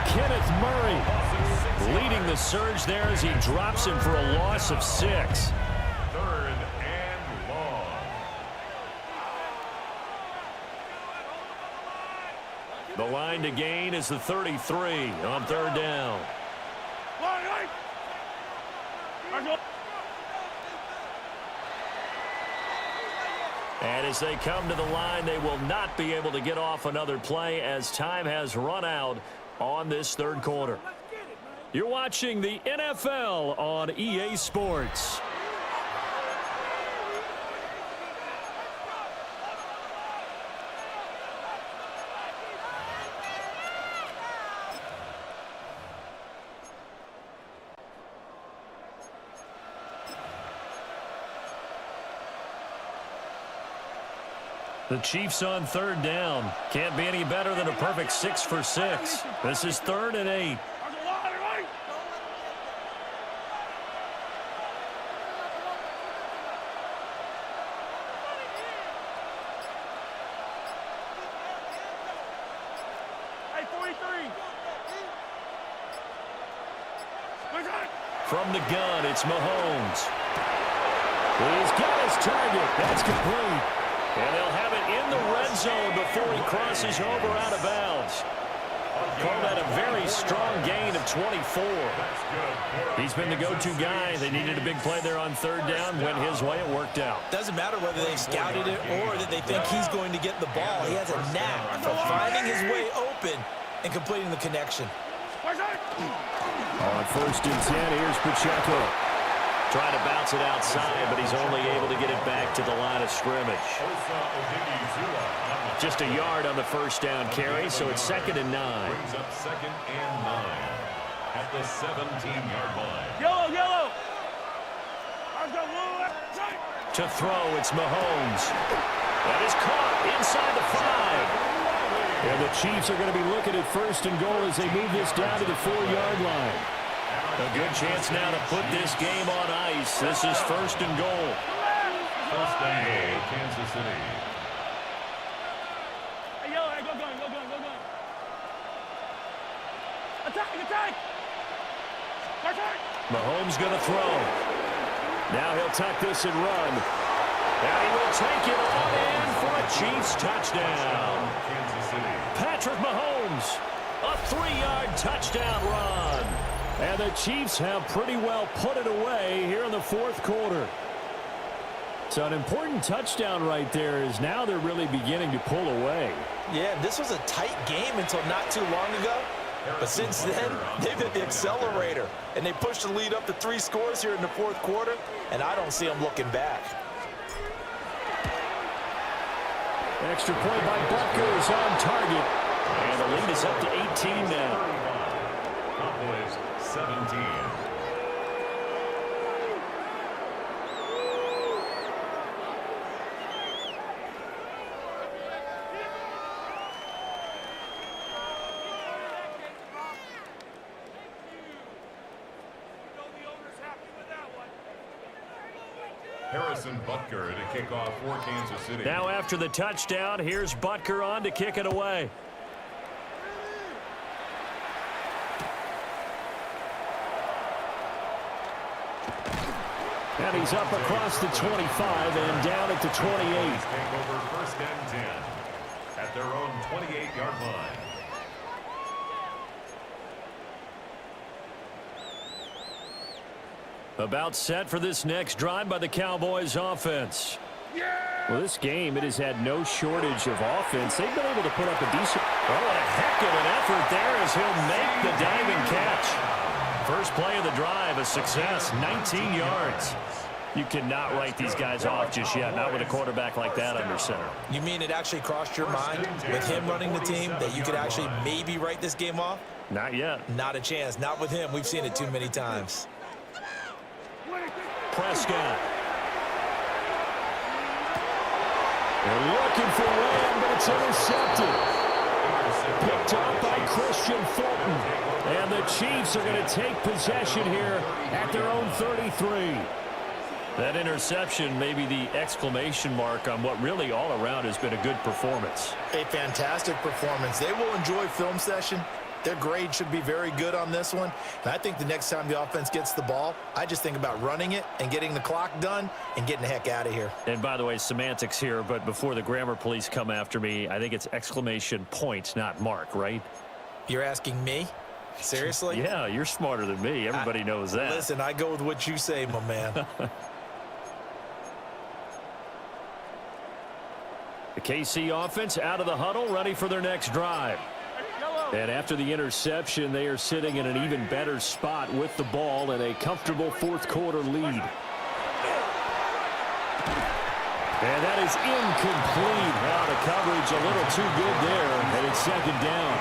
Kenneth Murray leading the surge there as he drops him for a loss of 6. 3rd and long. The line to gain is the 33 on 3rd down. And as they come to the line, they will not be able to get off another play as time has run out on this 3rd quarter. You're watching the NFL on EA Sports. The Chiefs on 3rd down. Can't be any better than a perfect 6 for 6. This is 3rd and 8. From the gun, it's Mahomes. He's got his target. That's complete. And they'll have it in the red zone before he crosses over out of bounds. Call that a very strong gain of 24. He's been the go-to guy. They needed a big play there on 3rd down. Went his way. It worked out. Doesn't matter whether they scouted it or that they think he's going to get the ball. He has a knack for finding his way open and completing the connection. On 1st and 10, here's Pacheco. Trying to bounce it outside, but he's only able to get it back to the line of scrimmage. Just a yard on the 1st down carry, so it's 2nd and 9. Brings up 2nd and 9 at the 17-yard line. Yellow. To throw, it's Mahomes. That is caught inside the 5. And the Chiefs are going to be looking at 1st and goal as they move this down to the 4-yard line. A good chance now to put this game on ice. This is 1st and goal. 1st and goal, Kansas City. Attack! Mahomes going to throw. Now he'll tuck this and run. And he will take it all in for a Chiefs touchdown. Kansas City. Patrick Mahomes, a 3-yard touchdown run. And the Chiefs have pretty well put it away here in the 4th quarter. So an important touchdown right there is now they're really beginning to pull away. Yeah, this was a tight game until not too long ago. But since then, they've hit the accelerator. And they pushed the lead up to 3 scores here in the 4th quarter. And I don't see them looking back. Extra point by Butker is on target. And the lead is up to 18 now. Cowboys 17. Harrison Butker to kick off for Kansas City. Now after the touchdown, here's Butker on to kick it away. And he's up across the 25 and down at the 28. Take over 1st and 10 at their own 28-yard line. About set for this next drive by the Cowboys offense. Well, this game, it has had no shortage of offense. They've been able to put up a decent... Oh, what a heck of an effort there as he'll make the diving catch. First play of the drive, a success, 19 yards. You cannot write these guys off just yet, not with a quarterback like that under center. You mean it actually crossed your mind with him running the team that you could actually maybe write this game off? Not yet. Not a chance. Not with him. We've seen it too many times. Prescott. They're looking for Lamb, but it's intercepted. Picked up by Christian Fulton. And the Chiefs are going to take possession here at their own 33. That interception may be the exclamation mark on what really all around has been a good performance. A fantastic performance. They will enjoy film session. Their grade should be very good on this one. And I think the next time the offense gets the ball, I just think about running it and getting the clock done and getting the heck out of here. And by the way, semantics here, but before the grammar police come after me, I think it's exclamation point, not mark, right? You're asking me? Seriously? Yeah, you're smarter than me. Everybody knows that. Listen, I go with what you say, my man. The KC offense out of the huddle, ready for their next drive. And after the interception, they are sitting in an even better spot with the ball and a comfortable fourth-quarter lead. And that is incomplete. Now the coverage a little too good there, and it's second down.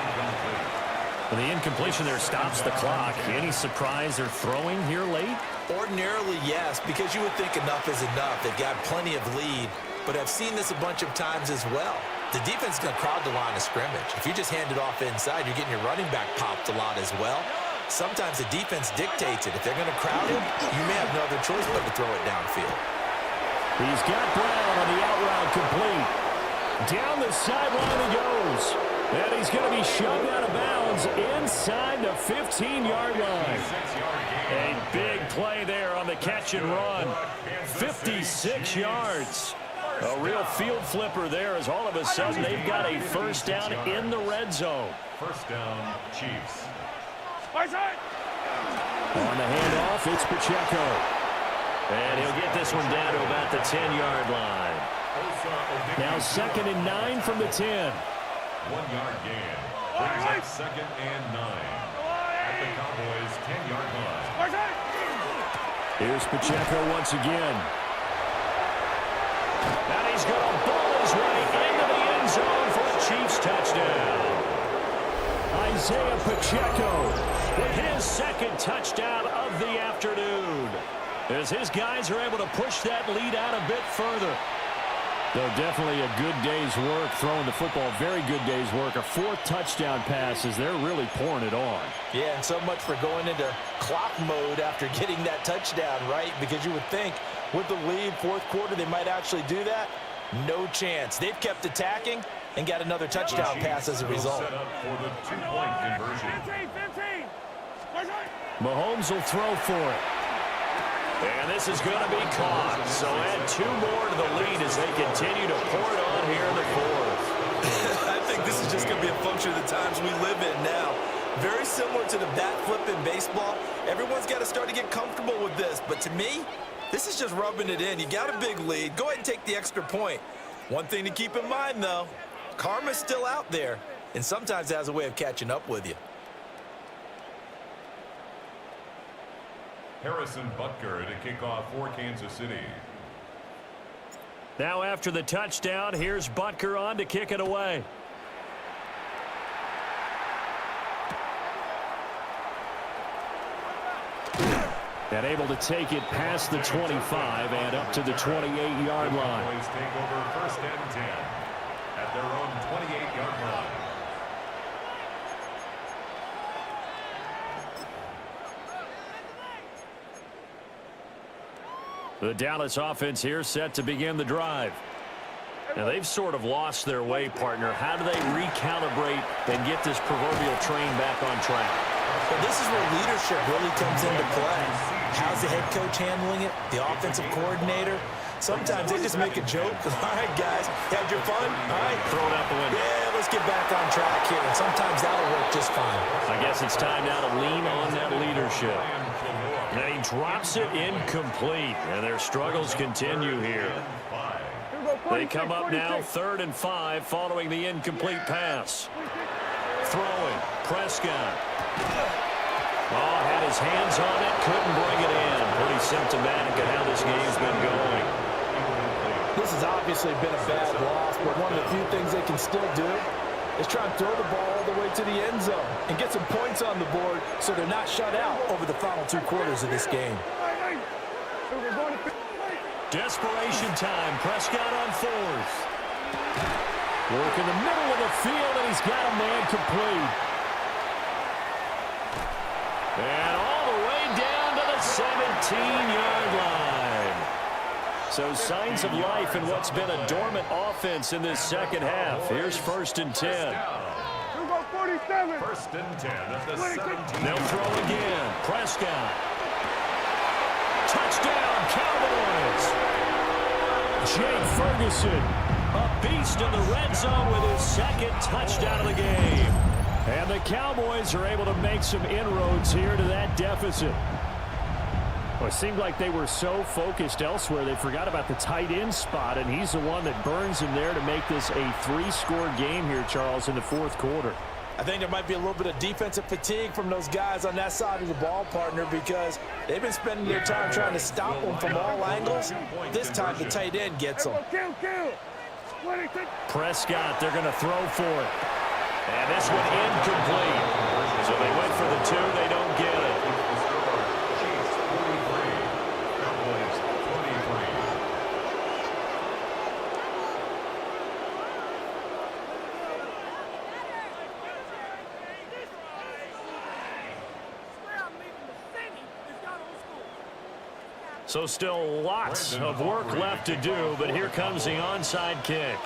And the incompletion there stops the clock. Any surprise they're throwing here late? Ordinarily, yes, because you would think enough is enough. They've got plenty of lead, but I've seen this a bunch of times as well. The defense is going to crowd the line of scrimmage. If you just hand it off inside, you're getting your running back popped a lot as well. Sometimes the defense dictates it. If they're going to crowd it, you may have no other choice but to throw it downfield. He's got Brown on the out route complete. Down the sideline he goes. And he's going to be shoved out of bounds inside the 15-yard line. A big play there on the catch and run. 56 yards. A real field flipper there as all of a sudden they've got a first down in the red zone. First down, Chiefs. On the handoff, it's Pacheco. And he'll get this one down to about the 10-yard line. Now 2nd and 9 from the 10. 1-yard gain. Brings up 2nd and 9. At the Cowboys' 10-yard line. Here's Pacheco once again. And he's going to ball his way into the end zone for a Chiefs touchdown. Isaiah Pacheco with his 2nd touchdown of the afternoon. As his guys are able to push that lead out a bit further. Though definitely a good day's work throwing the football. Very good day's work. A 4th touchdown pass as they're really pouring it on. Yeah, and so much for going into clock mode after getting that touchdown, right? Because you would think with the lead, 4th quarter, they might actually do that. No chance. They've kept attacking and got another touchdown pass as a result. Set up for the 2-point conversion. Mahomes will throw for it. And this is going to be caught. So add 2 more to the lead as they continue to pour it on here in the 4th. I think this is just going to be a function of the times we live in now. Very similar to the bat flip in baseball. Everyone's got to start to get comfortable with this. But to me, this is just rubbing it in. You got a big lead. Go ahead and take the extra point. One thing to keep in mind, though, karma's still out there, and sometimes it has a way of catching up with you. Harrison Butker to kick off for Kansas City. Now after the touchdown, here's Butker on to kick it away. And able to take it past the 25 and up to the 28-yard line. Cowboys take over 1st and 10 at their own 28-yard line. The Dallas offense here set to begin the drive. Now they've sort of lost their way, partner. How do they recalibrate and get this proverbial train back on track? Well, this is where leadership really comes into play. How's the head coach handling it? The offensive coordinator? Sometimes they just make a joke. All right, guys, had your fun? All right. Throw it out the window. Yeah, let's get back on track here. And sometimes that'll work just fine. I guess it's time now to lean on that leadership. And he drops it incomplete. And their struggles continue here. They come up now 3rd and 5 following the incomplete pass. Throwing. Prescott. Oh, had his hands on it. Couldn't bring it in. Pretty symptomatic of how this game's been going. This has obviously been a bad loss, but one of the few things they can still do is try and throw the ball all the way to the end zone and get some points on the board so they're not shut out over the final 2 quarters of this game. Desperation time. Prescott on 4th. Work in the middle of the field, and he's got a man complete. And all the way down to the 17-yard line. So signs of life in what's been a dormant offense in this second half. Here's 1st and 10. 1st and 10 at the 17. They'll throw again. Prescott. Touchdown, Cowboys. Jake Ferguson, a beast in the red zone with his 2nd touchdown of the game. And the Cowboys are able to make some inroads here to that deficit. Well, it seemed like they were so focused elsewhere, they forgot about the tight end spot, and he's the one that burns in there to make this a 3-score game here, Charles, in the 4th quarter. I think there might be a little bit of defensive fatigue from those guys on that side of the ball, partner, because they've been spending their time trying to stop them from all angles. This time the tight end gets them. Prescott, they're going to throw for it. And this one incomplete. So they went for the 2, they don't get it. Chiefs 43, Cowboys 23. So still lots of work left to do, but here comes the onside kick.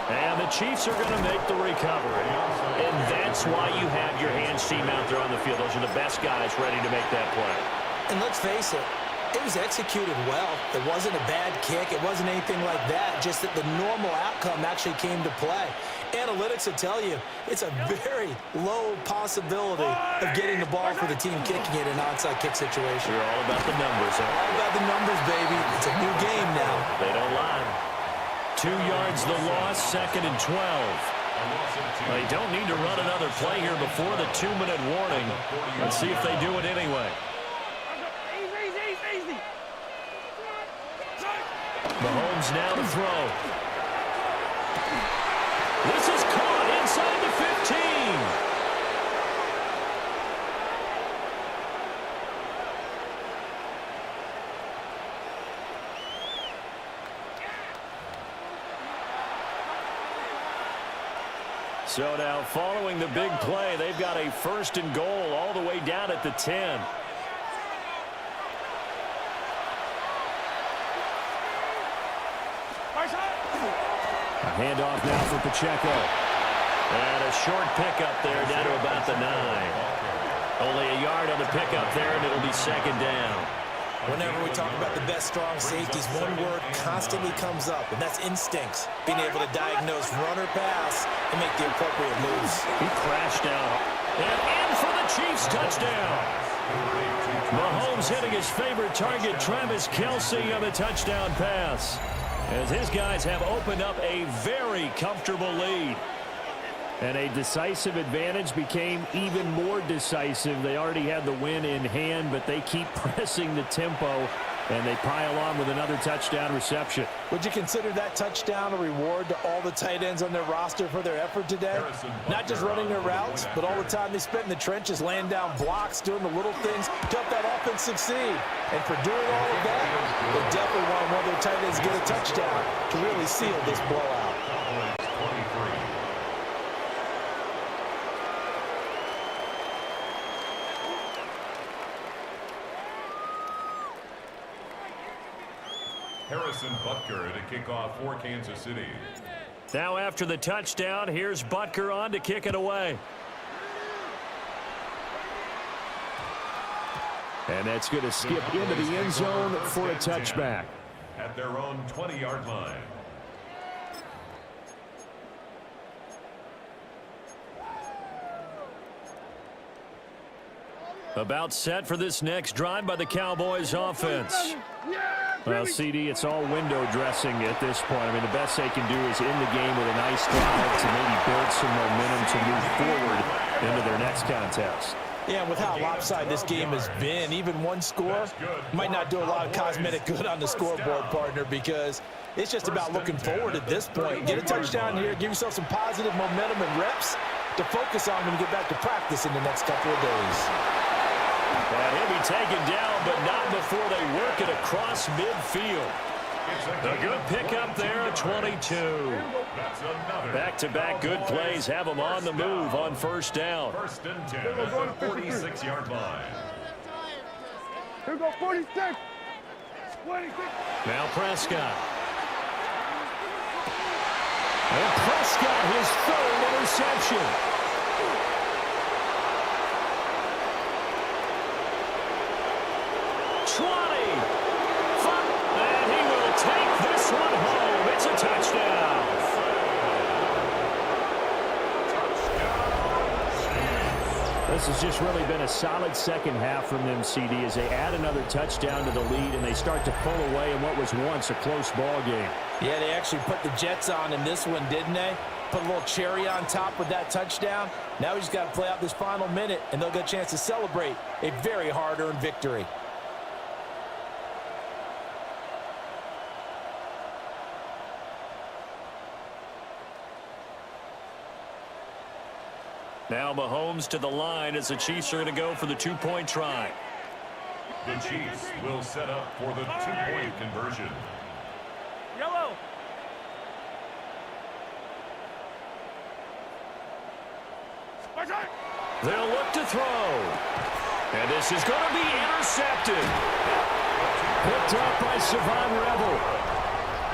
And the Chiefs are going to make the recovery. And that's why you have your hands team out there on the field. Those are the best guys ready to make that play. And let's face it, it was executed well. It wasn't a bad kick. It wasn't anything like that. Just that the normal outcome actually came to play. Analytics will tell you it's a very low possibility of getting the ball for the team kicking it in an onside kick situation. You're all about the numbers, huh? All about the numbers, baby. It's a new game now. They don't lie. 2 yards the loss, 2nd and 12. They don't need to run another play here before the 2-minute warning. Let's see if they do it anyway. Mahomes now to throw. This is caught inside the 15. So now following the big play, they've got a 1st and goal all the way down at the 10. A handoff now for Pacheco. And a short pickup there down to about the 9. Only a yard on the pickup there, and it'll be 2nd down. Whenever we talk about the best strong safeties, one word constantly comes up, and that's instincts. Being able to diagnose run or pass and make the appropriate moves. He crashed out. And in for the Chiefs touchdown. Mahomes hitting his favorite target, Travis Kelce, on the touchdown pass, as his guys have opened up a very comfortable lead. And a decisive advantage became even more decisive. They already had the win in hand, but they keep pressing the tempo, and they pile on with another touchdown reception. Would you consider that touchdown a reward to all the tight ends on their roster for their effort today? Not just running their routes, but all the time they spent in the trenches, laying down blocks, doing the little things to help that offense succeed. And for doing all of that, they definitely want one of their tight ends to get a touchdown to really seal this blowout. Harrison Butker to kick off for Kansas City. Now after the touchdown, here's Butker on to kick it away. And that's going to skip into the end zone for a touchback. At their own 20-yard line. About set for this next drive by the Cowboys offense. Well, CD, it's all window dressing at this point. I mean, the best they can do is in the game with a nice drive to maybe build some momentum to move forward into their next contest. Yeah, with how lopsided this game has been, even one score might not do a lot of cosmetic good on the scoreboard, partner, because it's just about looking forward at this point. Get a touchdown here, give yourself some positive momentum and reps to focus on when you get back to practice in the next couple of days. And he'll be taken down, but not before they work it across midfield. A good pickup there at 22. Back-to-back good plays have them on the move on first down. First and 10 at the 46-yard line. Here we go, 46. 26. Now Prescott. And Prescott, his third interception. And he will take this one home. It's a touchdown. This has just really been a solid second half from them, CD, as they add another touchdown to the lead and they start to pull away in what was once a close ball game. Yeah, they actually put the Jets on in this one, didn't they? Put a little cherry on top with that touchdown. Now he's got to play out this final minute, and they'll get a chance to celebrate a very hard-earned victory. Now Mahomes to the line as the Chiefs are going to go for the two-point try. The Chiefs will set up for the two-point conversion. Yellow. They'll look to throw. And this is going to be intercepted. Picked up by Savon Rebel.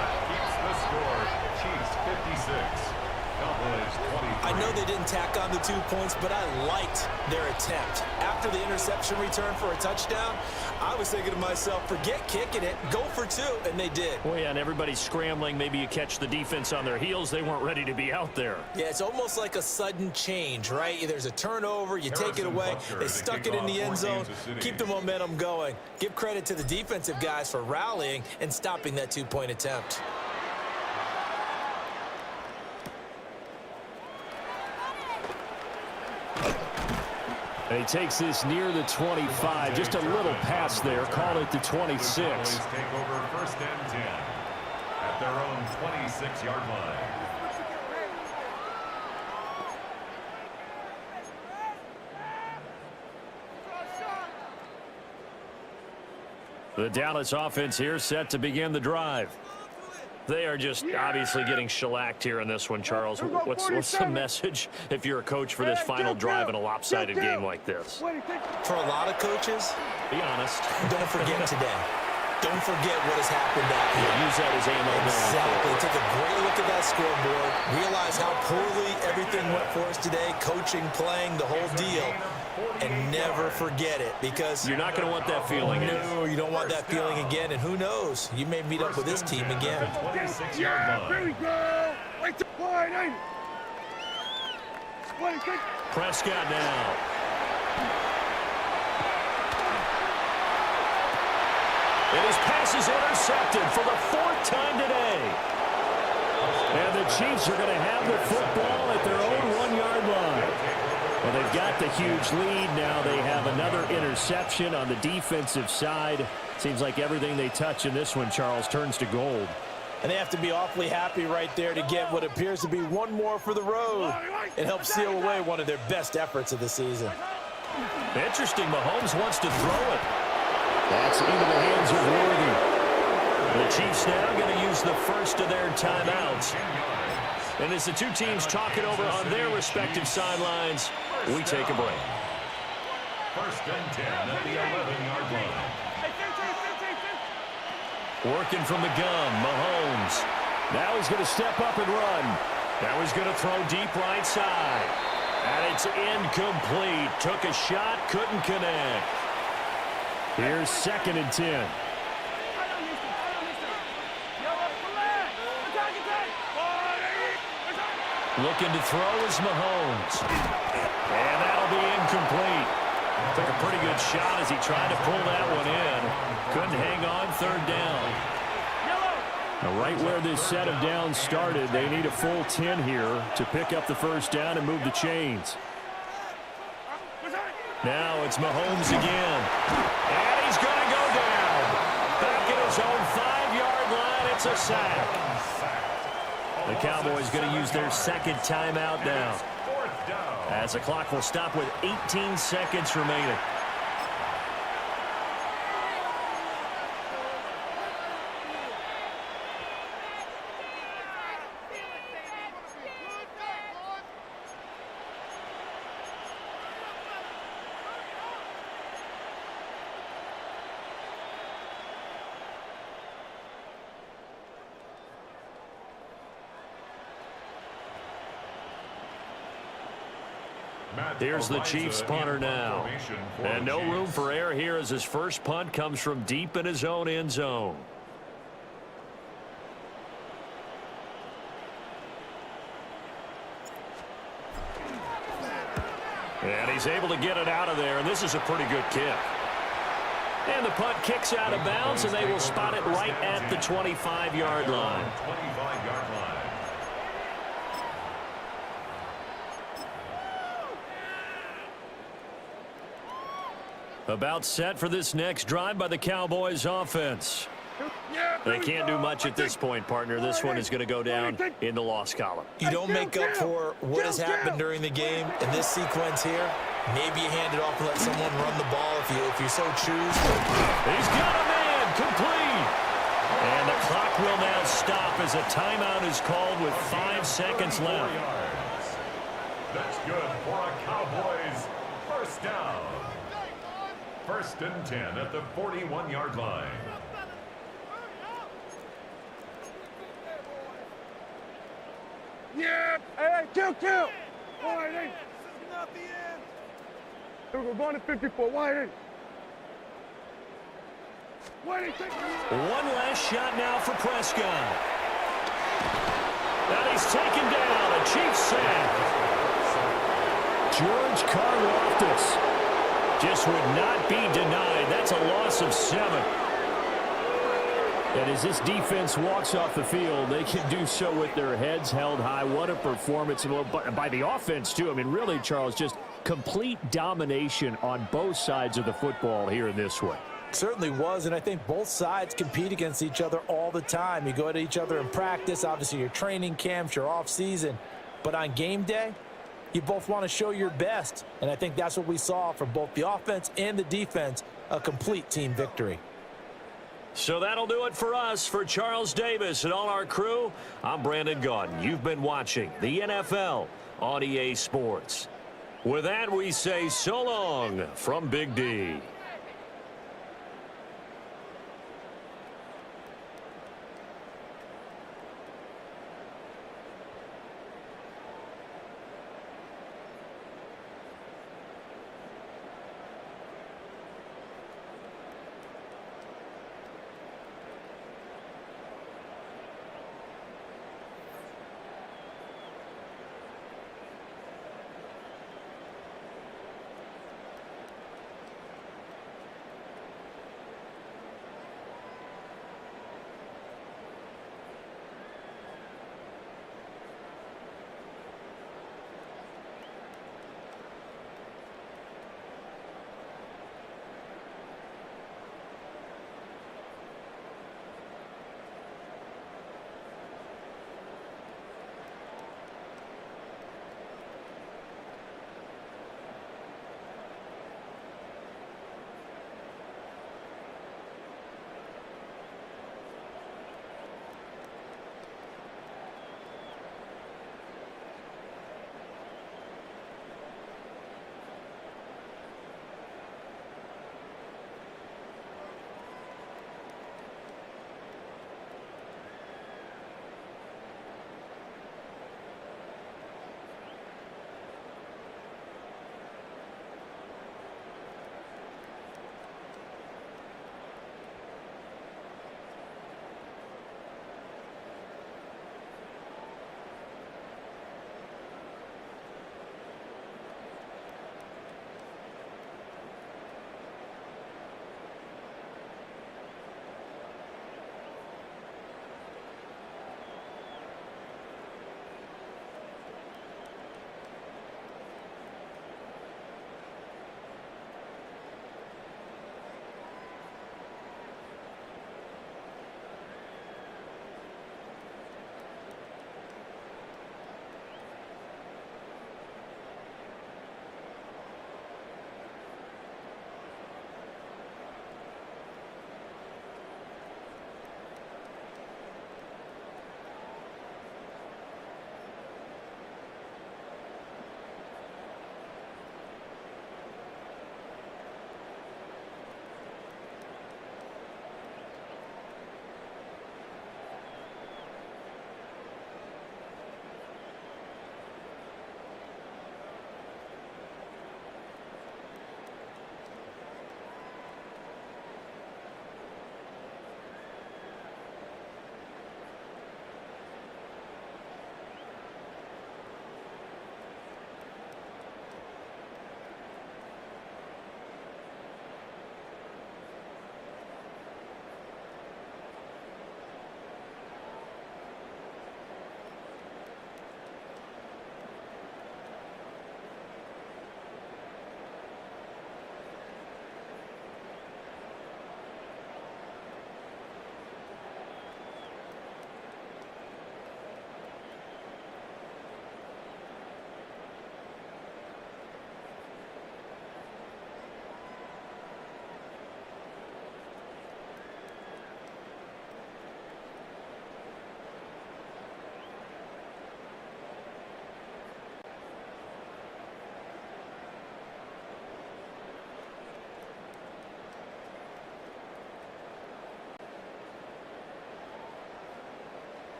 That keeps the score. Chiefs 56. Cowboys 23. I know they didn't tack on the 2 points, but I liked their attempt. After the interception return for a touchdown, I was thinking to myself, forget kicking it, go for two, and they did. Well, yeah, and everybody's scrambling. Maybe you catch the defense on their heels. They weren't ready to be out there. Yeah, it's almost like a sudden change, right? There's a turnover, you take it away, they stuck it in the end zone, keep the momentum going. Give credit to the defensive guys for rallying and stopping that two-point attempt. And he takes this near the 25. Just a little pass there. Call it the 26. Cowboys take over first and 10 at their own 26-yard line. The Dallas offense here set to begin the drive. They are just obviously getting shellacked here in this one, Charles. What's the message if you're a coach for this final drive in a lopsided game like this? For a lot of coaches, be honest. Don't forget today. Don't forget what has happened out here. Use that as ammo. Exactly. Take a great look at that scoreboard. Realize how poorly everything went for us today. Coaching, playing, the whole deal. And never forget it, because you're not going to want that feeling. No, you don't want that feeling again. And who knows? You may meet up with this team again. 26-yard line. Here we go. Wait to play. Prescott now. And his pass is intercepted for the fourth time today. And the Chiefs are going to have the football at their own 1-yard line. Well, they've got the huge lead. Now they have another interception on the defensive side. Seems like everything they touch in this one, Charles, turns to gold. And they have to be awfully happy right there to get what appears to be one more for the road. It helps seal away one of their best efforts of the season. Interesting. Mahomes wants to throw it. That's into the hands of Worthy. The Chiefs now going to use the first of their timeouts. And as the two teams talk it over on their respective sidelines, we take a break. First and 10 at the 11-yard line. Working from the gun, Mahomes. Now he's going to step up and run. Now he's going to throw deep right side. And it's incomplete. Took a shot, couldn't connect. Here's second and 10. Looking to throw is Mahomes. And that'll be incomplete. Took a pretty good shot as he tried to pull that one in. Couldn't hang on, third down. Now right where this set of downs started, they need a full 10 here to pick up the first down and move the chains. Now it's Mahomes again. And he's going to go down. Back at his own 5-yard line, it's a sack. The Cowboys going to use their second timeout now, as the clock will stop with 18 seconds remaining. Here's the Chiefs punter now. And no room for error here as his first punt comes from deep in his own end zone. And he's able to get it out of there, and this is a pretty good kick. And the punt kicks out of bounds, and they will spot it right at the 25-yard line. 25-yard line. About set for this next drive by the Cowboys offense. They can't do much at this point, partner. This one is going to go down in the loss column. You don't make up for what has happened during the game in this sequence here. Maybe you hand it off and let someone run the ball if you so choose. He's got a man complete. And the clock will now stop as a timeout is called with 5 seconds left. That's good for a Cowboys first down. 1st and 10 at the 41-yard line. Yeah! Hey, kill! Wide eight. This is not the end. We're going to 54. Wide eight. Wide eight. One last shot now for Prescott. And he's taken down. A Chiefs sack. George Karlaftis just would not be denied. That's a loss of 7. And as this defense walks off the field, they can do so with their heads held high. What a performance by the offense, too. I mean, really, Charles, just complete domination on both sides of the football here in this one. Certainly was, and I think both sides compete against each other all the time. You go at each other in practice, obviously your training camps, your off-season. But on game day, you both want to show your best. And I think that's what we saw from both the offense and the defense, a complete team victory. So that'll do it for us. For Charles Davis and all our crew, I'm Brandon Gaudin. You've been watching the NFL on EA Sports. With that, we say so long from Big D.